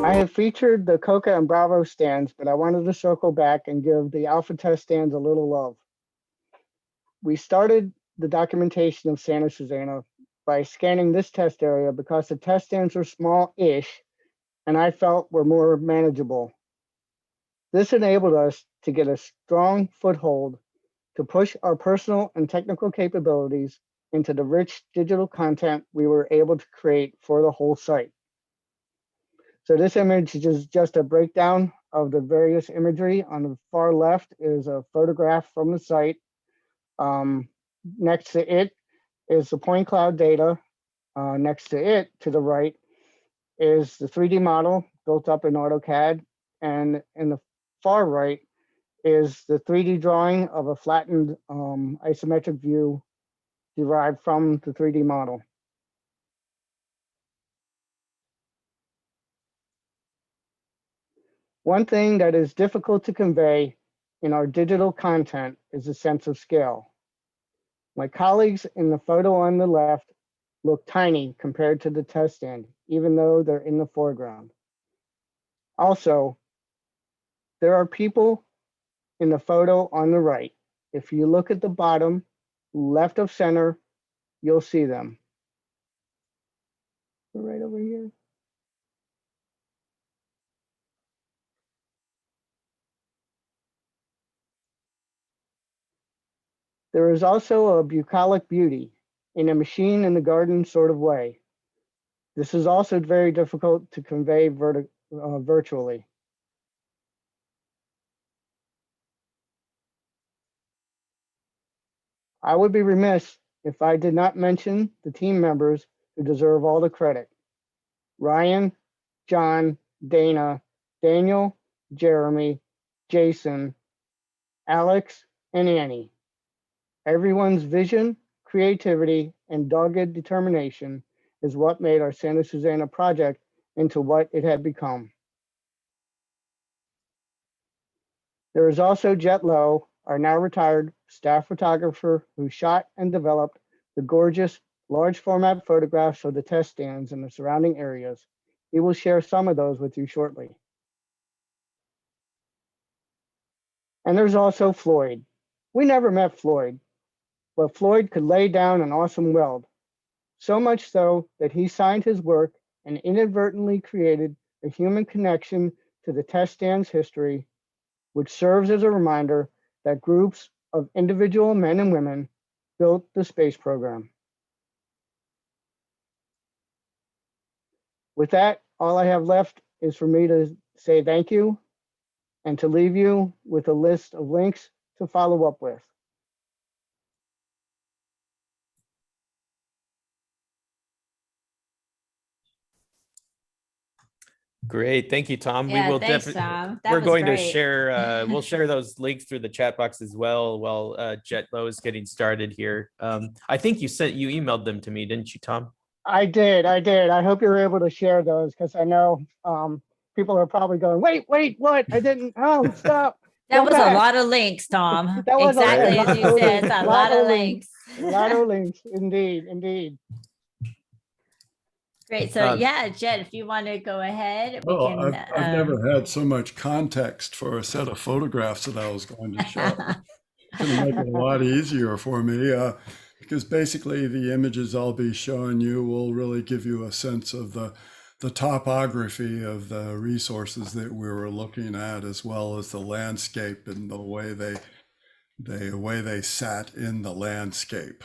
I have featured the Coca and Bravo stands, but I wanted to circle back and give the Alpha Test stands a little love. We started the documentation of Santa Susana by scanning this test area because the test stands are small-ish and I felt were more manageable. This enabled us to get a strong foothold to push our personal and technical capabilities into the rich digital content we were able to create for the whole site. So this image is just a breakdown of the various imagery. On the far left is a photograph from the site. Next to it is the point cloud data. Next to it, to the right, is the 3D model built up in AutoCAD. And in the far right is the 3D drawing of a flattened isometric view derived from the 3D model. One thing that is difficult to convey in our digital content is a sense of scale. My colleagues in the photo on the left look tiny compared to the test stand, even though they're in the foreground. Also, there are people in the photo on the right. If you look at the bottom left of center, you'll see them. They're right over here. There is also a bucolic beauty in a machine in the garden sort of way. This is also very difficult to convey virtually. I would be remiss if I did not mention the team members who deserve all the credit. Ryan, John, Dana, Daniel, Jeremy, Jason, Alex, and Annie. Everyone's vision, creativity, and dogged determination is what made our Santa Susana project into what it had become. There is also Jet Lowe, our now retired staff photographer who shot and developed the gorgeous large format photographs of the test stands and the surrounding areas. He will share some of those with you shortly. And there's also Floyd. We never met Floyd, but Floyd could lay down an awesome weld. So much so that he signed his work and inadvertently created a human connection to the test stand's history, which serves as a reminder that groups of individual men and women built the space program. With that, all I have left is for me to say thank you and to leave you with a list of links to follow up with. Great. Thank you, Tom. We Yeah, will thanks, definitely, Tom. That we're was going to great. share, we'll share those links through the chat box as well while JetLo is getting started here. I think you emailed them to me, didn't you, Tom? I did. I hope you're able to share those because I know people are probably going, wait, what? I didn't. Oh, stop. That Go was a back. lot of links, Tom. That was Exactly a as you lot of said, it's links. a lot of links. A lot of links, indeed. Great. So yeah, Jet, if you want to go ahead, we Well, can. I've never had so much context for a set of photographs that I was going to show. It's going to make it a lot easier for me because basically the images I'll be showing you will really give you a sense of the topography of the resources that we were looking at, as well as the landscape and the way they sat in the landscape.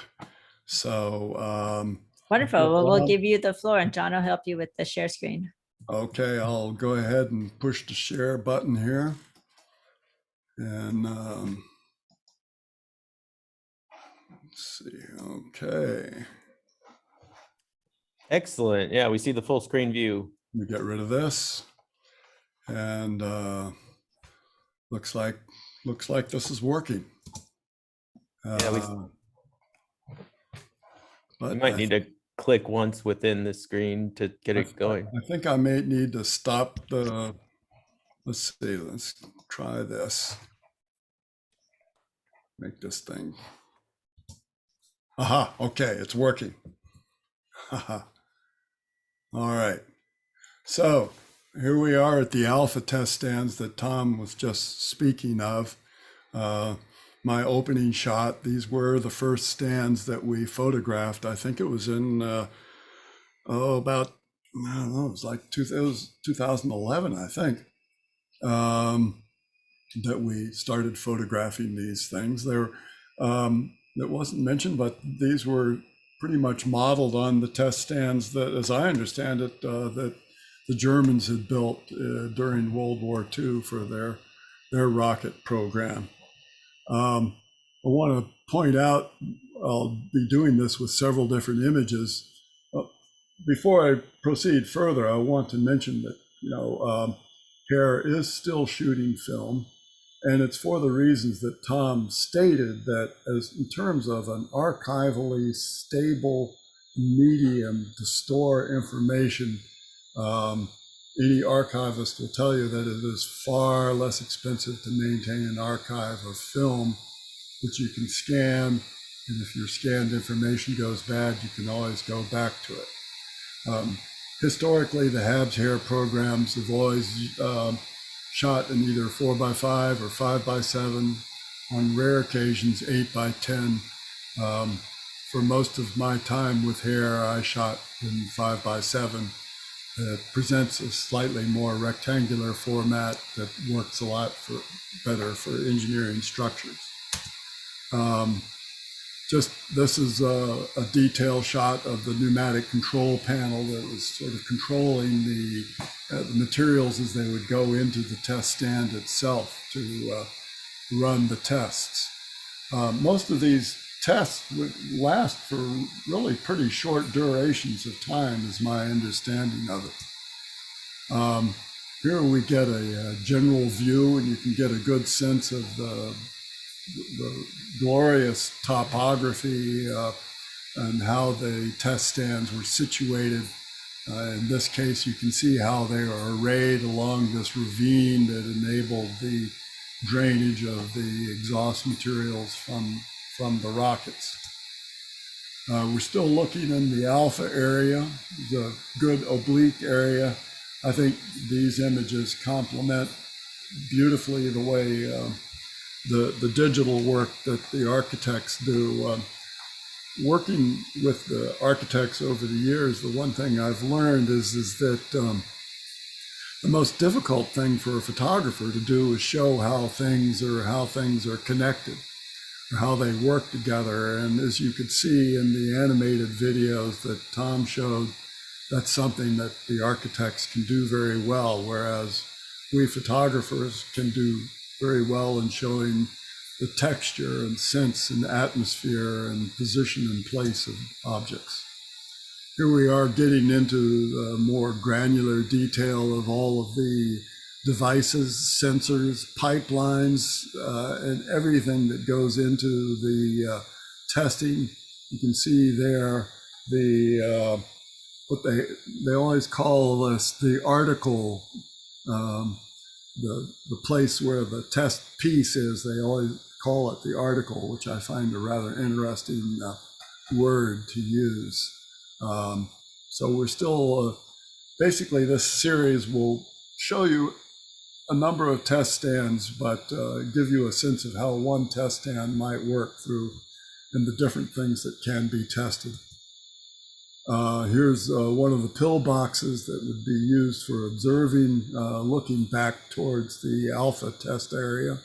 So wonderful. Well, we'll give you the floor and John will help you with the share screen. okay, I'll go ahead and push the share button here. And let's see, okay. Excellent. Yeah, we see the full screen view. Let me get rid of this. And looks like this is working. Yeah, but you might need to click once within the screen to get it going. I think I may need to stop the, let's see, let's try this. Make this thing. Aha, okay, it's working. Haha. All right. So here we are at the alpha test stands that Tom was just speaking of. My opening shot, these were the first stands that we photographed. I think it was in, it was like it was 2011, I think, that we started photographing these things. It wasn't mentioned, but these were pretty much modeled on the test stands that, as I understand it, that the Germans had built during World War II for their rocket program. I want to point out, I'll be doing this with several different images. Before I proceed further, I want to mention that, Hare is still shooting film, and it's for the reasons that Tom stated, that as in terms of an archivally stable medium to store information, any archivist will tell you that it is far less expensive to maintain an archive of film, which you can scan, and if your scanned information goes bad, you can always go back to it. Historically, the Habs Hare programs have always shot in either 4x5 or 5x7, on rare occasions 8x10. For most of my time with Hare, I shot in 5x7. It presents a slightly more rectangular format that works a lot better for engineering structures. This is a detail shot of the pneumatic control panel that was sort of controlling the materials as they would go into the test stand itself to run the tests. Most of these tests would last for really pretty short durations of time, is my understanding of it. Here we get a general view, and you can get a good sense of the glorious topography and how the test stands were situated. In this case, you can see how they are arrayed along this ravine that enabled the drainage of the exhaust materials from the rockets. We're still looking in the alpha area, the good oblique area. I think these images complement beautifully the way the digital work that the architects do. Working with the architects over the years, the one thing I've learned is that the most difficult thing for a photographer to do is show how things are connected, or how they work together. And as you could see in the animated videos that Tom showed, that's something that the architects can do very well, whereas we photographers can do very well in showing the texture and sense and atmosphere and position and place of objects. Here we are getting into the more granular detail of all of the devices, sensors, pipelines, and everything that goes into the testing. You can see there the what they always call this the article, the place where the test piece is. They always call it the article, which I find a rather interesting word to use. So we're still basically, this series will show you a number of test stands, but give you a sense of how one test stand might work through and the different things that can be tested. Here's one of the pillboxes that would be used for observing, looking back towards the alpha test area.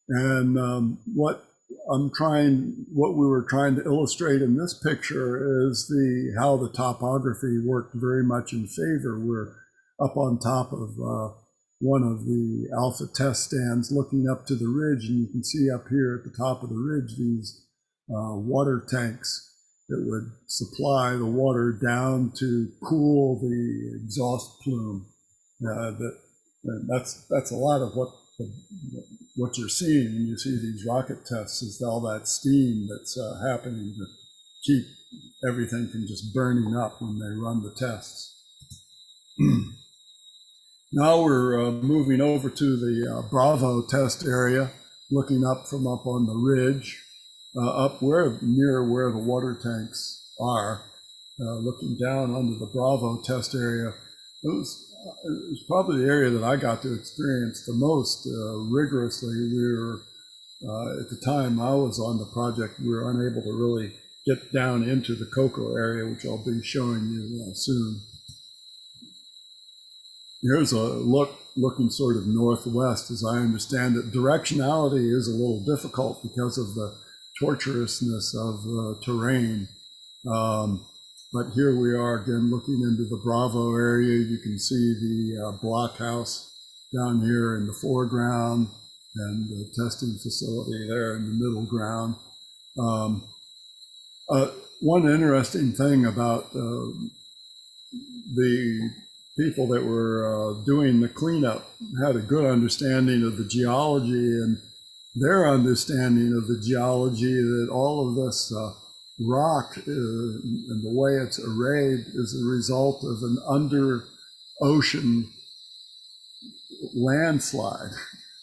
And what we were trying to illustrate in this picture is how the topography worked very much in favor. We're up on top of one of the alpha test stands looking up to the ridge, and you can see up here at the top of the ridge these water tanks that would supply the water down to cool the exhaust plume. That's a lot of what you're seeing when you see these rocket tests, is all that steam that's happening to keep everything from just burning up when they run the tests. Now we're moving over to the Bravo test area, looking up from up on the ridge, up near where the water tanks are, looking down under the Bravo test area. It was probably the area that I got to experience the most rigorously. We were, at the time I was on the project, we were unable to really get down into the Cocoa area, which I'll be showing you soon. Here's a looking sort of northwest, as I understand it. Directionality is a little difficult because of the tortuousness of the terrain. But here we are again looking into the Bravo area. You can see the blockhouse down here in the foreground and the testing facility there in the middle ground. One interesting thing about the people that were doing the cleanup had a good understanding of the geology, and their understanding of the geology, that all of this rock and the way it's arrayed is a result of an under-ocean landslide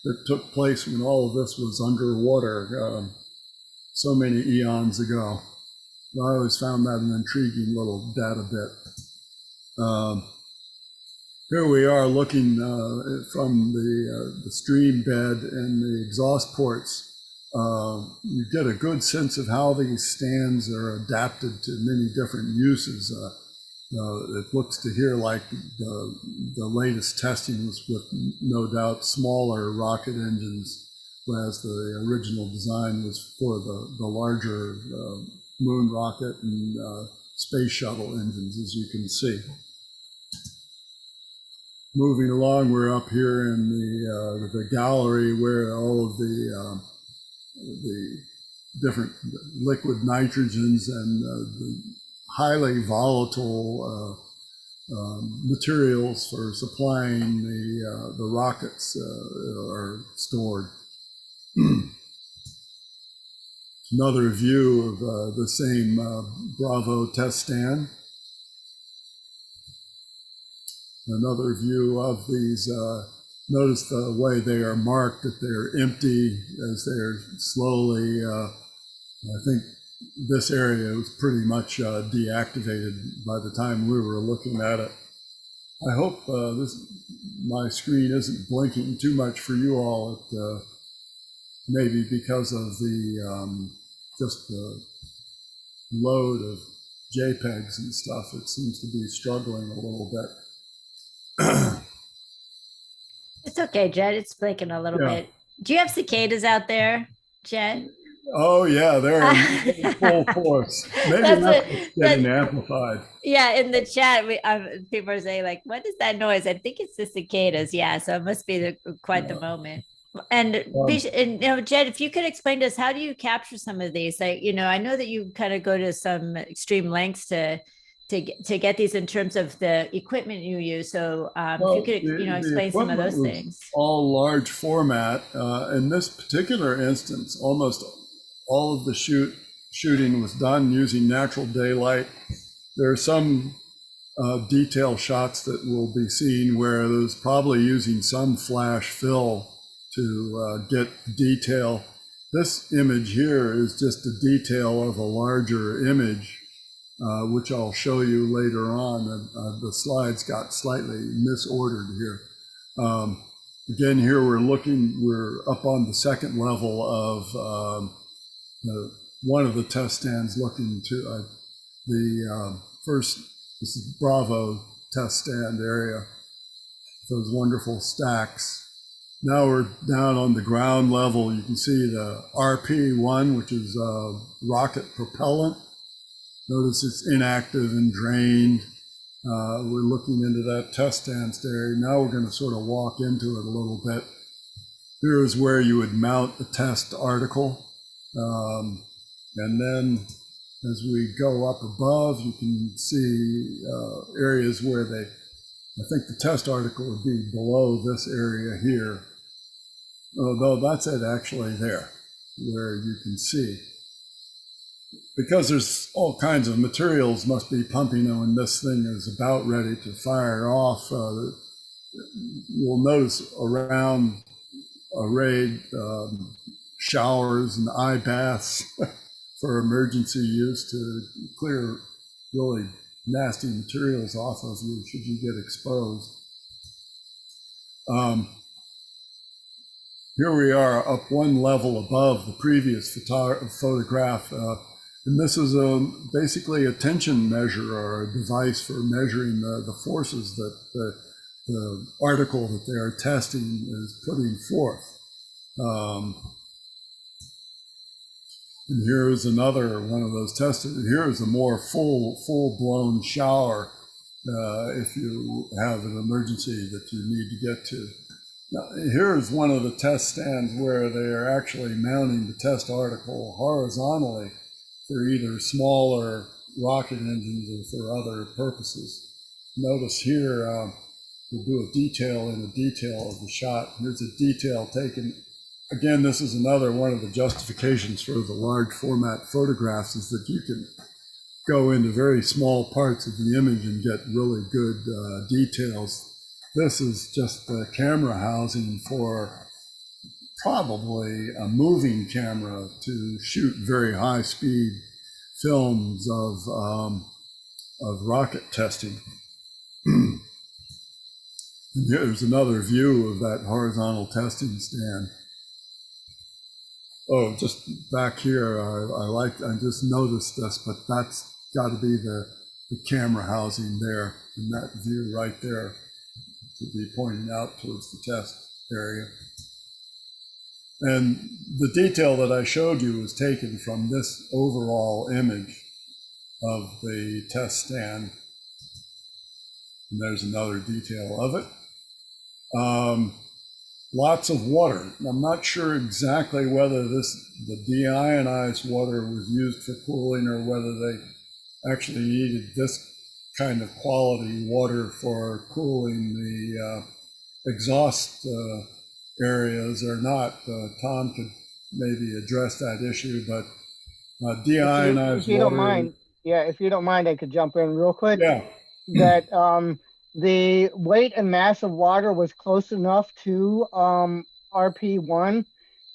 that took place when all of this was underwater so many eons ago. I always found that an intriguing little data bit. Here we are looking from the stream bed and the exhaust ports. You get a good sense of how these stands are adapted to many different uses. It looks to here like the latest testing was with no doubt smaller rocket engines, whereas the original design was for the larger moon rocket and space shuttle engines, as you can see. Moving along, we're up here in the gallery where all of the different liquid nitrogens and the highly volatile materials for supplying the rockets are stored. Another view of the same Bravo test stand. Another view of these, notice the way they are marked, that they're empty as they're slowly, I think this area was pretty much deactivated by the time we were looking at it. I hope my screen isn't blinking too much for you all. Maybe because of the just the load of JPEGs and stuff, it seems to be struggling a little bit. It's okay, Jed. It's blinking a little bit. Do you have cicadas out there, Jed? Oh yeah, they're in full force. Maybe that's getting amplified. Yeah, in the chat, people are saying like, "What is that noise?" I think it's the cicadas. Yeah, so it must be quite the moment. And, Jed, if you could explain to us, how do you capture some of these? I know that you kind of go to some extreme lengths to get these in terms of the equipment you use. So Well, if you could, the explain some of equipment those was things. all large format. In this particular instance, almost all of the shooting was done using natural daylight. There are some detail shots that will be seen where there's probably using some flash fill to get detail. This image here is just a detail of a larger image, which I'll show you later on. The slides got slightly misordered here. Again, here we're up on the second level of one of the test stands looking to the first, this is Bravo test stand area, those wonderful stacks. Now we're down on the ground level. You can see the RP1, which is rocket propellant. Notice it's inactive and drained. We're looking into that test stand area. Now we're going to sort of walk into it a little bit. Here is where you would mount the test article. And then as we go up above, you can see areas where I think the test article would be below this area here. Although that's it actually there, where you can see. Because there's all kinds of materials must be pumping when this thing is about ready to fire off. You'll notice around arrayed showers and eye baths for emergency use to clear really nasty materials off of you should you get exposed. Here we are up one level above the previous photograph. And this is basically a tension measure or a device for measuring the forces that the article that they are testing is putting forth. And here is another one of those tested. Here is a more full-blown shower if you have an emergency that you need to get to. Now, here is one of the test stands where they are actually mounting the test article horizontally for either smaller rocket engines or for other purposes. Notice here, we'll do a detail in a detail of the shot. Here's a detail taken. Again, this is another one of the justifications for the large format photographs is that you can go into very small parts of the image and get really good details. This is just the camera housing for probably a moving camera to shoot very high speed films of rocket testing. And here's another view of that horizontal testing stand. Oh, just back here, I just noticed this, but that's got to be the camera housing there, in that view right there, to be pointing out towards the test area. And the detail that I showed you was taken from this overall image of the test stand. And there's another detail of it. Lots of water. I'm not sure exactly whether the deionized water was used for cooling or whether they actually needed this kind of quality water for cooling the exhaust areas or not. Tom could maybe address that issue, but deionized if you water. Don't mind, yeah, if you don't mind, I could jump in real quick. Yeah. That the weight and mass of water was close enough to RP1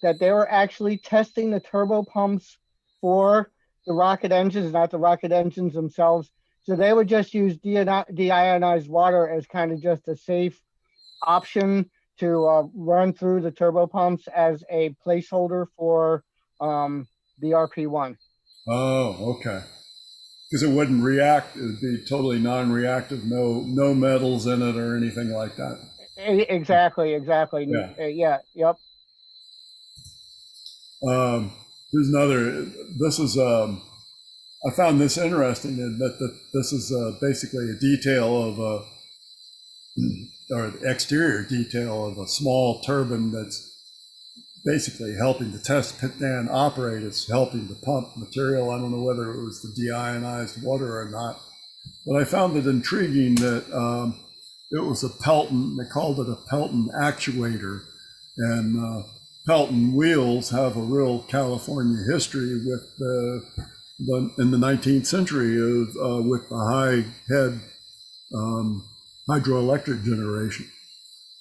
that they were actually testing the turbo pumps for the rocket engines, not the rocket engines themselves. So they would just use deionized water as kind of just a safe option to run through the turbo pumps as a placeholder for the RP1. Oh, okay. Because it wouldn't react, it would be totally non-reactive, no metals in it or anything like that. Exactly. Yeah. Yep. Here's another, this is, I found this interesting in that this is basically a detail of or the exterior detail of a small turbine that's basically helping the test pit stand operate. It's helping to pump material. I don't know whether it was the deionized water or not, but I found it intriguing that it was a Pelton. They called it a Pelton actuator, and Pelton wheels have a real California history with in the 19th century with the high head hydroelectric generation.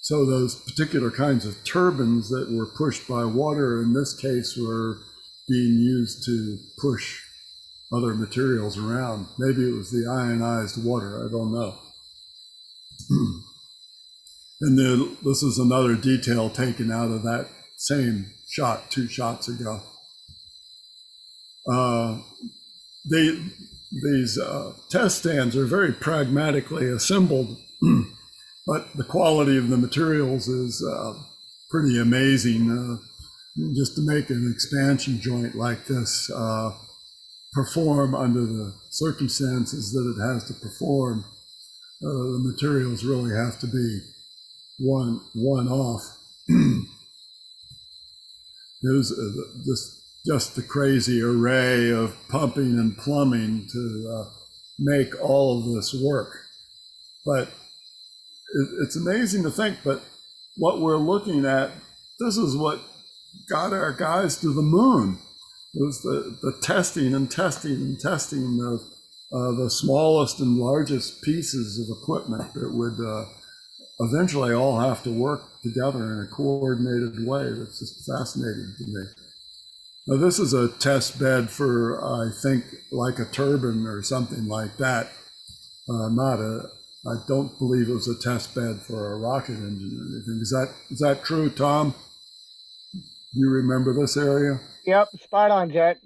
So those particular kinds of turbines that were pushed by water in this case were being used to push other materials around. Maybe it was the ionized water, I don't know. And then this is another detail taken out of that same shot 2 shots ago. These test stands are very pragmatically assembled, but the quality of the materials is pretty amazing. Just to make an expansion joint like this perform under the circumstances that it has to perform, the materials really have to be one off. There's just the crazy array of pumping and plumbing to make all of this work. But it's amazing to think, but what we're looking at, this is what got our guys to the moon. It was the testing and testing and testing of the smallest and largest pieces of equipment that would eventually all have to work together in a coordinated way. That's just fascinating to me. Now, this is a test bed for, I think, like a turbine or something like that. I don't believe it was a test bed for a rocket engine or anything. Is that true, Tom? You remember this area? Yep, spot on, Jet.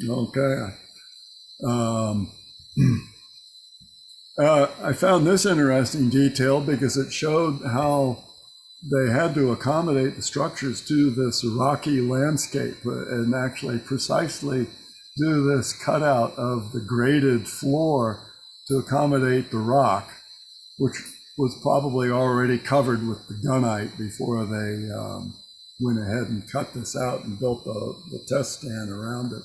Okay. I found this interesting detail because it showed how they had to accommodate the structures to this rocky landscape and actually precisely do this cutout of the graded floor to accommodate the rock, which was probably already covered with the gunite before they went ahead and cut this out and built the test stand around it.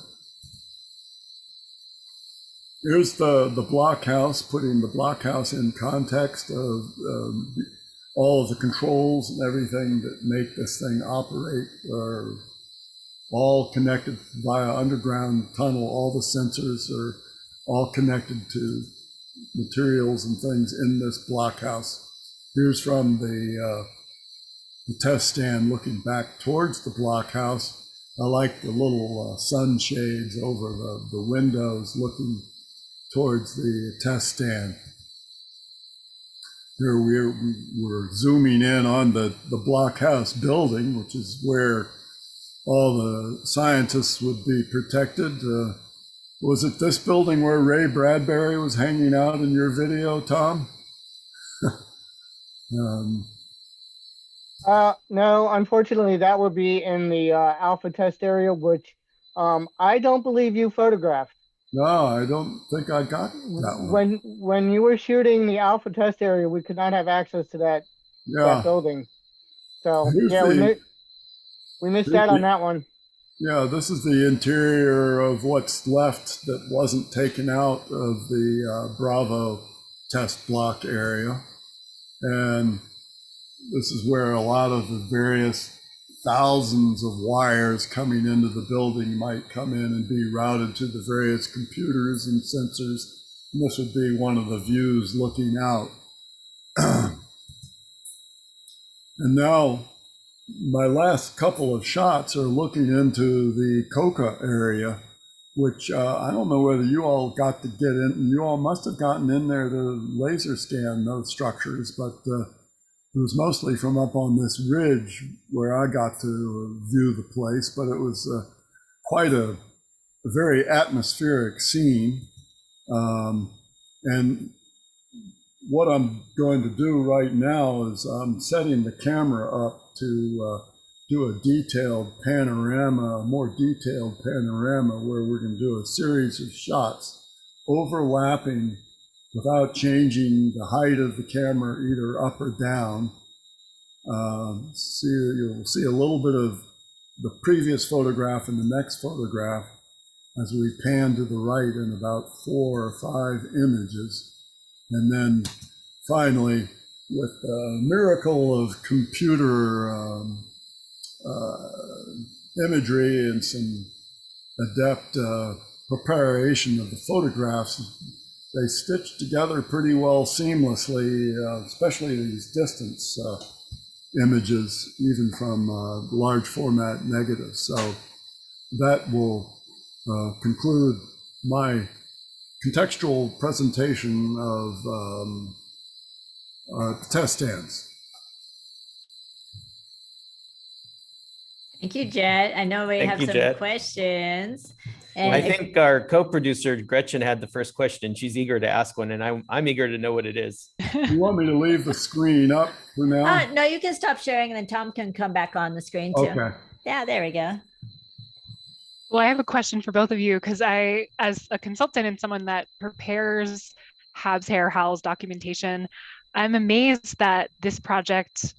Here's the blockhouse, putting the blockhouse in context of all of the controls and everything that make this thing operate are all connected via underground tunnel. All the sensors are all connected to materials and things in this blockhouse. Here's from the test stand looking back towards the blockhouse. I like the little sunshades over the windows looking towards the test stand. Here we're zooming in on the blockhouse building, which is where all the scientists would be protected. Was it this building where Ray Bradbury was hanging out in your video, Tom? No, unfortunately, that would be in the alpha test area, which I don't believe you photographed. No, I don't think I got that one. When you were shooting the alpha test area, we could not have access to that building. So we missed out on that one. Yeah, this is the interior of what's left that wasn't taken out of the Bravo test block area. And this is where a lot of the various thousands of wires coming into the building might come in and be routed to the various computers and sensors. And this would be one of the views looking out. And now my last couple of shots are looking into the Coca area, which I don't know whether you all got to get in. You all must have gotten in there to laser scan those structures, but it was mostly from up on this ridge where I got to view the place, but it was quite a very atmospheric scene. And what I'm going to do right now is I'm setting the camera up to do a detailed panorama, a more detailed panorama, where we're going to do a series of shots overlapping without changing the height of the camera either up or down. You'll see a little bit of the previous photograph and the next photograph as we pan to the right in about 4 or 5 images. And then finally, with the miracle of computer imagery and some adept preparation of the photographs, they stitch together pretty well seamlessly, especially these distance images, even from large format negatives. So that will conclude my contextual presentation of test stands. Thank you, Jet. I know we Thank have you, some Jet. questions. I And if- think our co-producer Gretchen had the first question. She's eager to ask one, and I'm eager to know what it is. You want me to leave the screen up for now? no, you can stop sharing and then Tom can come back on the screen too. Okay. Yeah, there we go. Well, I have a question for both of you because I, as a consultant and someone that prepares Habs Hair Howl's documentation, I'm amazed that this project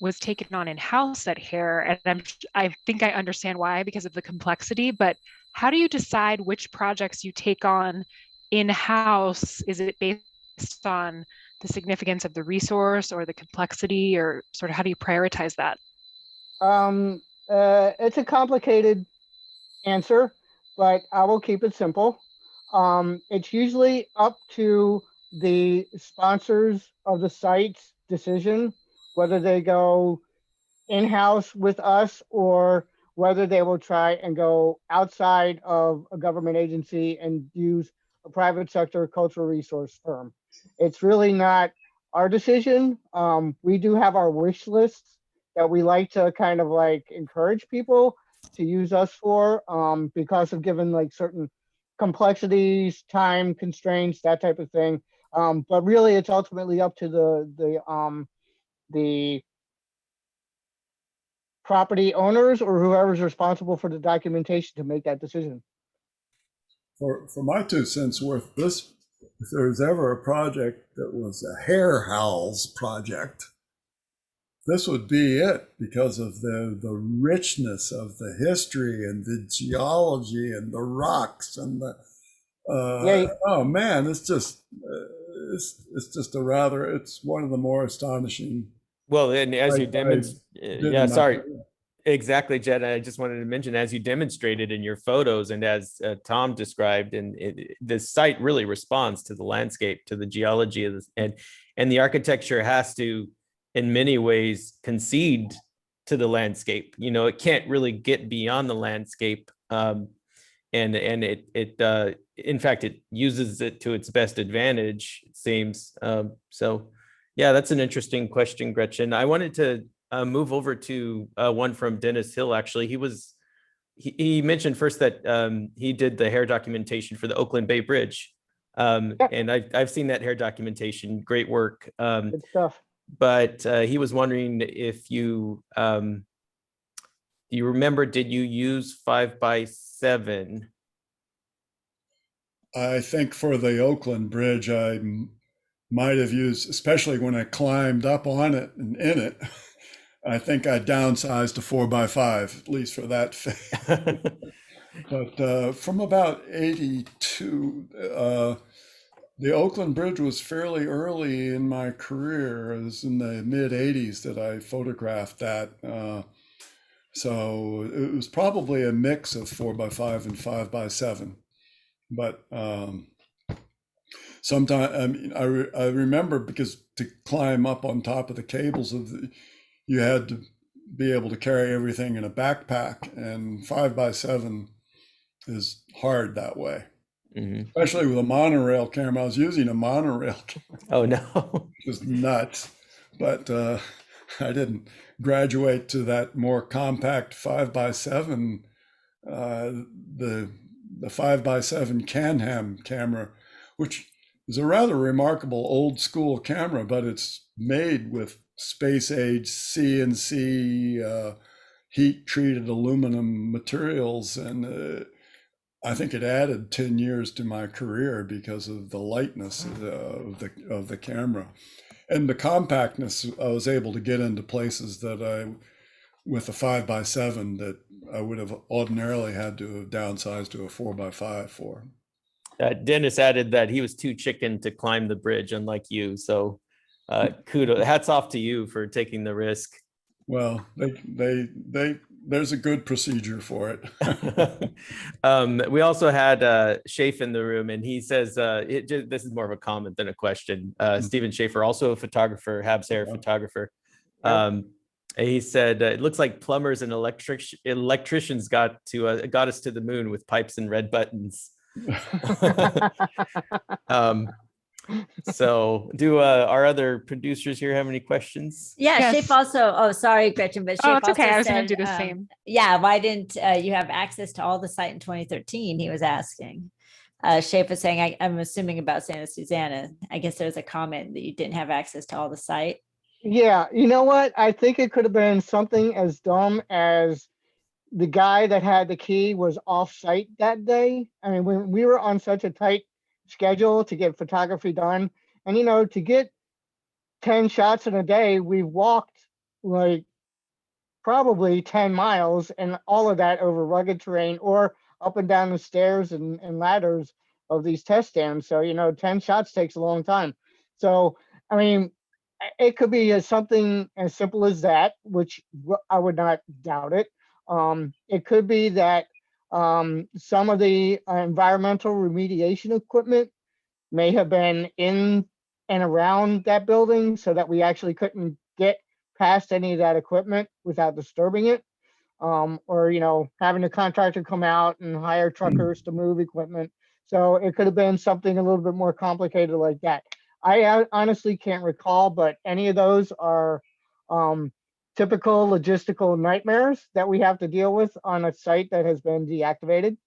was taken on in-house at Hair, and I think I understand why because of the complexity. But how do you decide which projects you take on in-house? Is it based on the significance of the resource or the complexity, or sort of how do you prioritize that? It's a complicated answer, but I will keep it simple. It's usually up to the sponsors of the site's decision whether they go in-house with us or whether they will try and go outside of a government agency and use a private sector cultural resource firm. It's really not our decision. We do have our wish lists that we like to kind of like encourage people to use us for because of given like certain complexities, time constraints, that type of thing. But really it's ultimately up to the property owners or whoever's responsible for the documentation to make that decision. For my 2 cents worth, this, if there's ever a project that was a Hair Howls project, this would be it because of the richness of the history and the geology and the rocks and the oh man, it's just it's one of the more astonishing. Well, and as you demonstrate, sorry, exactly, Jed. I just wanted to mention, as you demonstrated in your photos and as Tom described, and the site really responds to the landscape, to the geology of this, and the architecture has to, in many ways, concede to the landscape. You know, it can't really get beyond the landscape, and it in fact it uses it to its best advantage, it seems. So. Yeah, that's an interesting question, Gretchen. I wanted to move over to one from Dennis Hill. Actually, he mentioned first that he did the hair documentation for the Oakland Bay Bridge, and I've seen that hair documentation. Great work. Good stuff. But he was wondering if you remember, did you use 5x7? I think for the Oakland Bridge, I might have used, especially when I climbed up on it and in it, I think I downsized to 4x5, at least for that phase. But from about 82, the Oakland Bridge was fairly early in my career. It was in the mid 80s that I photographed that. So it was probably a mix of 4x5 and 5x7. But sometimes, I mean, I remember because to climb up on top of the cables you had to be able to carry everything in a backpack, and 5x7 is hard that way. Mm-hmm. Especially with a monorail camera. I was using a monorail camera. Oh no. Just nuts. But I didn't graduate to that more compact 5x7, the 5x7 Can-Ham camera, which is a rather remarkable old school camera, but it's made with space age CNC heat treated aluminum materials, and I think it added 10 years to my career because of the lightness of the camera and the compactness. I was able to get into places that with a 5x7 that I would have ordinarily had to have downsized to a 4x5 for. Dennis added that he was too chicken to climb the bridge, unlike you. So kudos, hats off to you for taking the risk. Well, there's a good procedure for it. We also had Schaefer in the room, and he says, this is more of a comment than a question. Stephen Schaefer, also a photographer, Habs Hair photographer. He said, it looks like plumbers and electricians got us to the moon with pipes and red buttons. So do our other producers here have any questions? Yeah, Yes. Shape also, oh, sorry, Gretchen, but Shape Oh, it's okay. also I was going said, to do the same. Yeah, why didn't you have access to all the site in 2013? He was asking. Shape was saying, I'm assuming about Santa Susana. I guess there's a comment that you didn't have access to all the site. Yeah, you know what? I think it could have been something as dumb as the guy that had the key was off site that day. I mean, when we were on such a tight schedule to get photography done, and to get 10 shots in a day, we walked like probably 10 miles, and all of that over rugged terrain or up and down the stairs and ladders of these test stands. So 10 shots takes a long time. So I mean, it could be something as simple as that, which I would not doubt it. It could be that some of the environmental remediation equipment may have been in and around that building so that we actually couldn't get past any of that equipment without disturbing it. Or having a contractor come out and hire truckers to move equipment. So it could have been something a little bit more complicated like that. I honestly can't recall, but any of those are typical logistical nightmares that we have to deal with on a site that has been deactivated.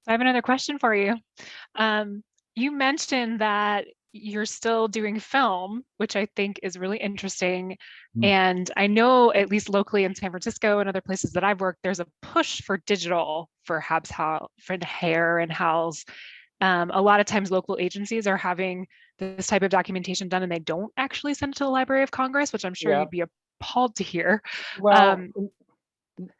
I have another question for you. You mentioned that you're still doing film, which I think is really interesting. And I know, at least locally in San Francisco and other places that I've worked, there's a push for digital for for hair and house. A lot of times local agencies are having this type of documentation done and they don't actually send it to the Library of Congress, which I'm sure you'd be appalled to hear. Well,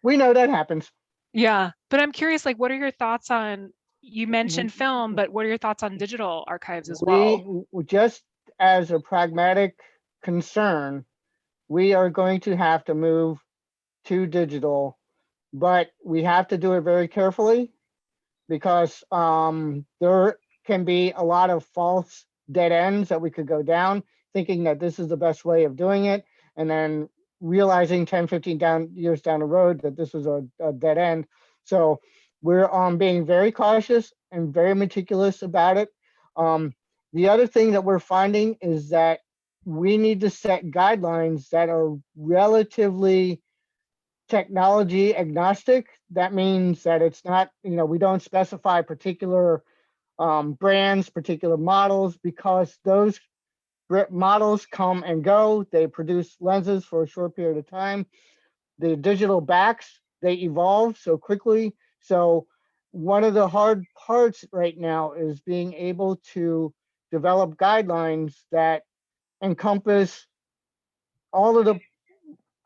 we know that happens. Yeah, but I'm curious, like, what are your thoughts on, you mentioned film, but what are your thoughts on digital archives as well? We just as a pragmatic concern, we are going to have to move to digital, but we have to do it very carefully because there can be a lot of false dead ends that we could go down thinking that this is the best way of doing it, and then realizing 10, 15 years down the road that this was a dead end. So we're being very cautious and very meticulous about it. The other thing that we're finding is that we need to set guidelines that are relatively technology agnostic. That means that it's not, we don't specify particular brands, particular models, because those models come and go. They produce lenses for a short period of time. The digital backs, they evolve so quickly. So one of the hard parts right now is being able to develop guidelines that encompass all of the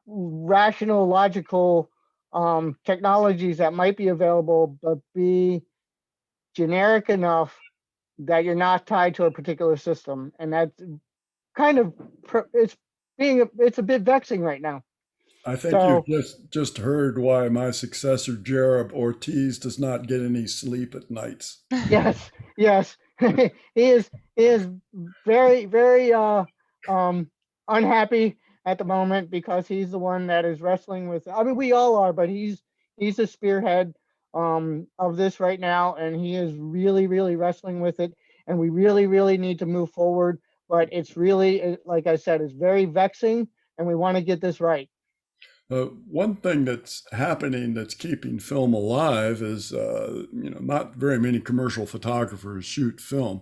rational, logical technologies that might be available, but be generic enough that you're not tied to a particular system. And that's kind of, it's a bit vexing right now. I think you've just heard why my successor, Jared Ortiz, does not get any sleep at nights. Yes. he is very, very unhappy at the moment because he's the one that is wrestling with, I mean, we all are, but he's the spearhead of this right now, and he is really, really wrestling with it. And we really, really need to move forward. But it's really, like I said, it's very vexing, and we want to get this right. One thing that's happening that's keeping film alive is, not very many commercial photographers shoot film,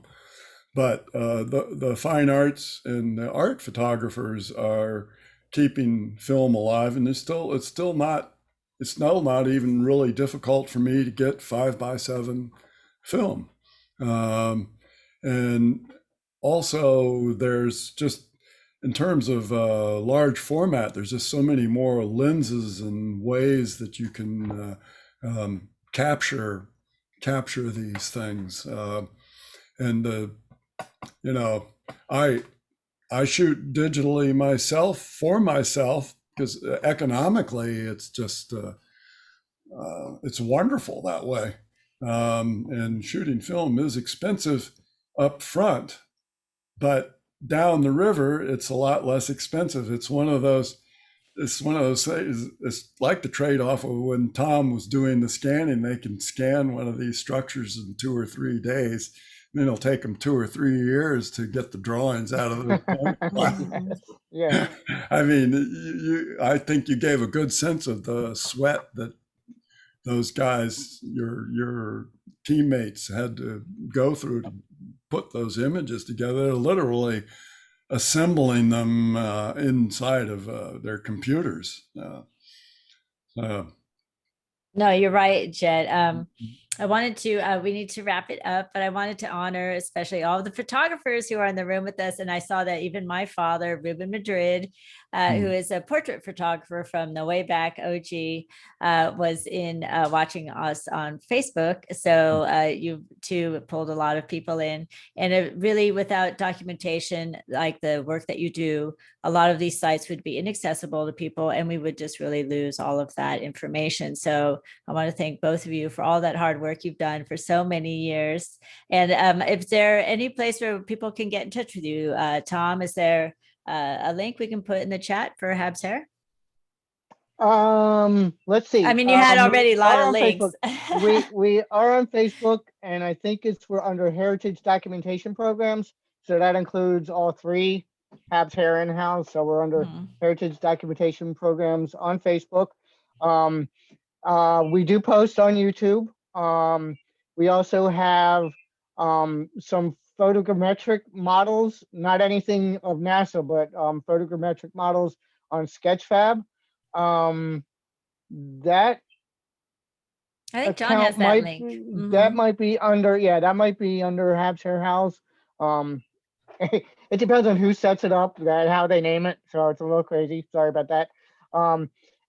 but the fine arts and the art photographers are keeping film alive, and it's still not even really difficult for me to get 5x7 film, and also there's just in terms of large format, there's just so many more lenses and ways that you can capture these things. And you know, I shoot digitally myself for myself because economically it's just it's wonderful that way. And shooting film is expensive up front, but down the river it's a lot less expensive. It's one of those things. It's like the trade-off of when Tom was doing the scanning. They can scan one of these structures in 2 or 3 days. Then it'll take them 2 or 3 years to get the drawings out of the. Yeah. I mean, I think you gave a good sense of the sweat that those guys, your teammates, had to go through to put those images together. They're literally assembling them inside of their computers. No, you're right, Jet. I wanted to, we need to wrap it up, but I wanted to honor especially all of the photographers who are in the room with us. And I saw that even my father, Ruben Madrid, who is a portrait photographer from the way back OG, was in watching us on Facebook. So you too pulled a lot of people in, and it really, without documentation, like the work that you do, a lot of these sites would be inaccessible to people, and we would just really lose all of that information. So I want to thank both of you for all that hard work you've done for so many years. And if there any place where people can get in touch with you, Tom, is there a link we can put in the chat for Habs Hair? Let's see. I mean, you had already a lot of links. we are on Facebook, and I think we're under Heritage Documentation Programs. So that includes all 3 Habs Hair in-house. So we're under Heritage Documentation Programs on Facebook. We do post on YouTube. We also have some photogrammetric models, not anything of NASA, but photogrammetric models on Sketchfab. That I think John has that link. That might be under, that might be under Habs Hair House. It depends on who sets it up, how they name it. So it's a little crazy. Sorry about that.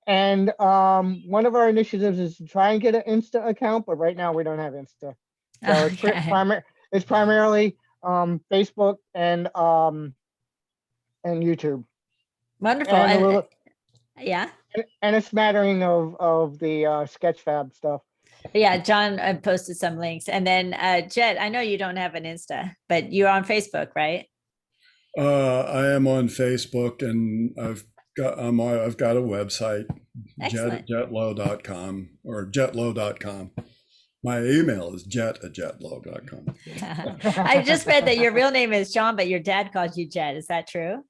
And one of our initiatives is to try and get an Insta account, but right now we don't have Insta. So it's primarily Facebook and YouTube. Wonderful. And yeah. And a smattering of the Sketchfab stuff. Yeah, John posted some links. And then Jet, I know you don't have an Insta, but you're on Facebook, right? I am on Facebook, and I've got a website, jetlow.com or jetlow.com. My email is jet@jetlow.com. I just read that your real name is John, but your dad called you Jet. Is that true?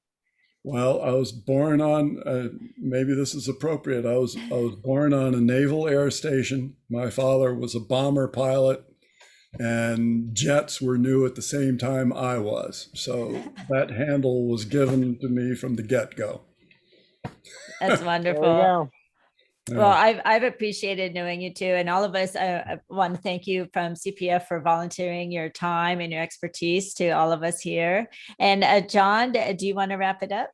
Well, I was born on, maybe this is appropriate. I was born on a naval air station. My father was a bomber pilot, and jets were new at the same time I was. So that handle was given to me from the get-go. That's wonderful. Well, I've appreciated knowing you too. And all of us, I want to thank you from CPF for volunteering your time and your expertise to all of us here. And John, do you want to wrap it up?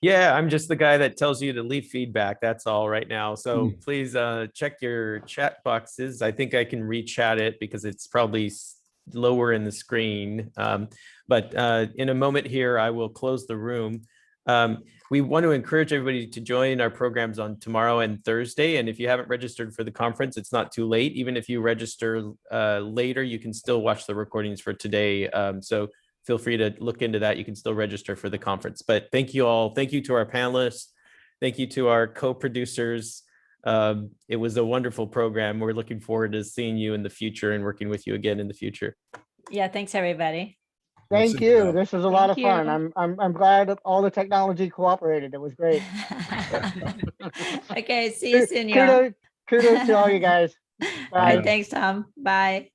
Yeah, I'm just the guy that tells you to leave feedback. That's all right now. So please check your chat boxes. I think I can re-chat it because it's probably lower in the screen. But in a moment here, I will close the room. We want to encourage everybody to join our programs on tomorrow and Thursday. And if you haven't registered for the conference, it's not too late. Even if you register later, you can still watch the recordings for today. So feel free to look into that. You can still register for the conference. But thank you all. Thank you to our panelists. Thank you to our co-producers. It was a wonderful program. We're looking forward to seeing you in the future and working with you again in the future. Yeah, thanks everybody. Thank you. This was a lot of fun. I'm glad that all the technology cooperated. It was great. Okay, see you soon, y'all. Kudos to all you guys. Bye. Thanks, Tom. Bye.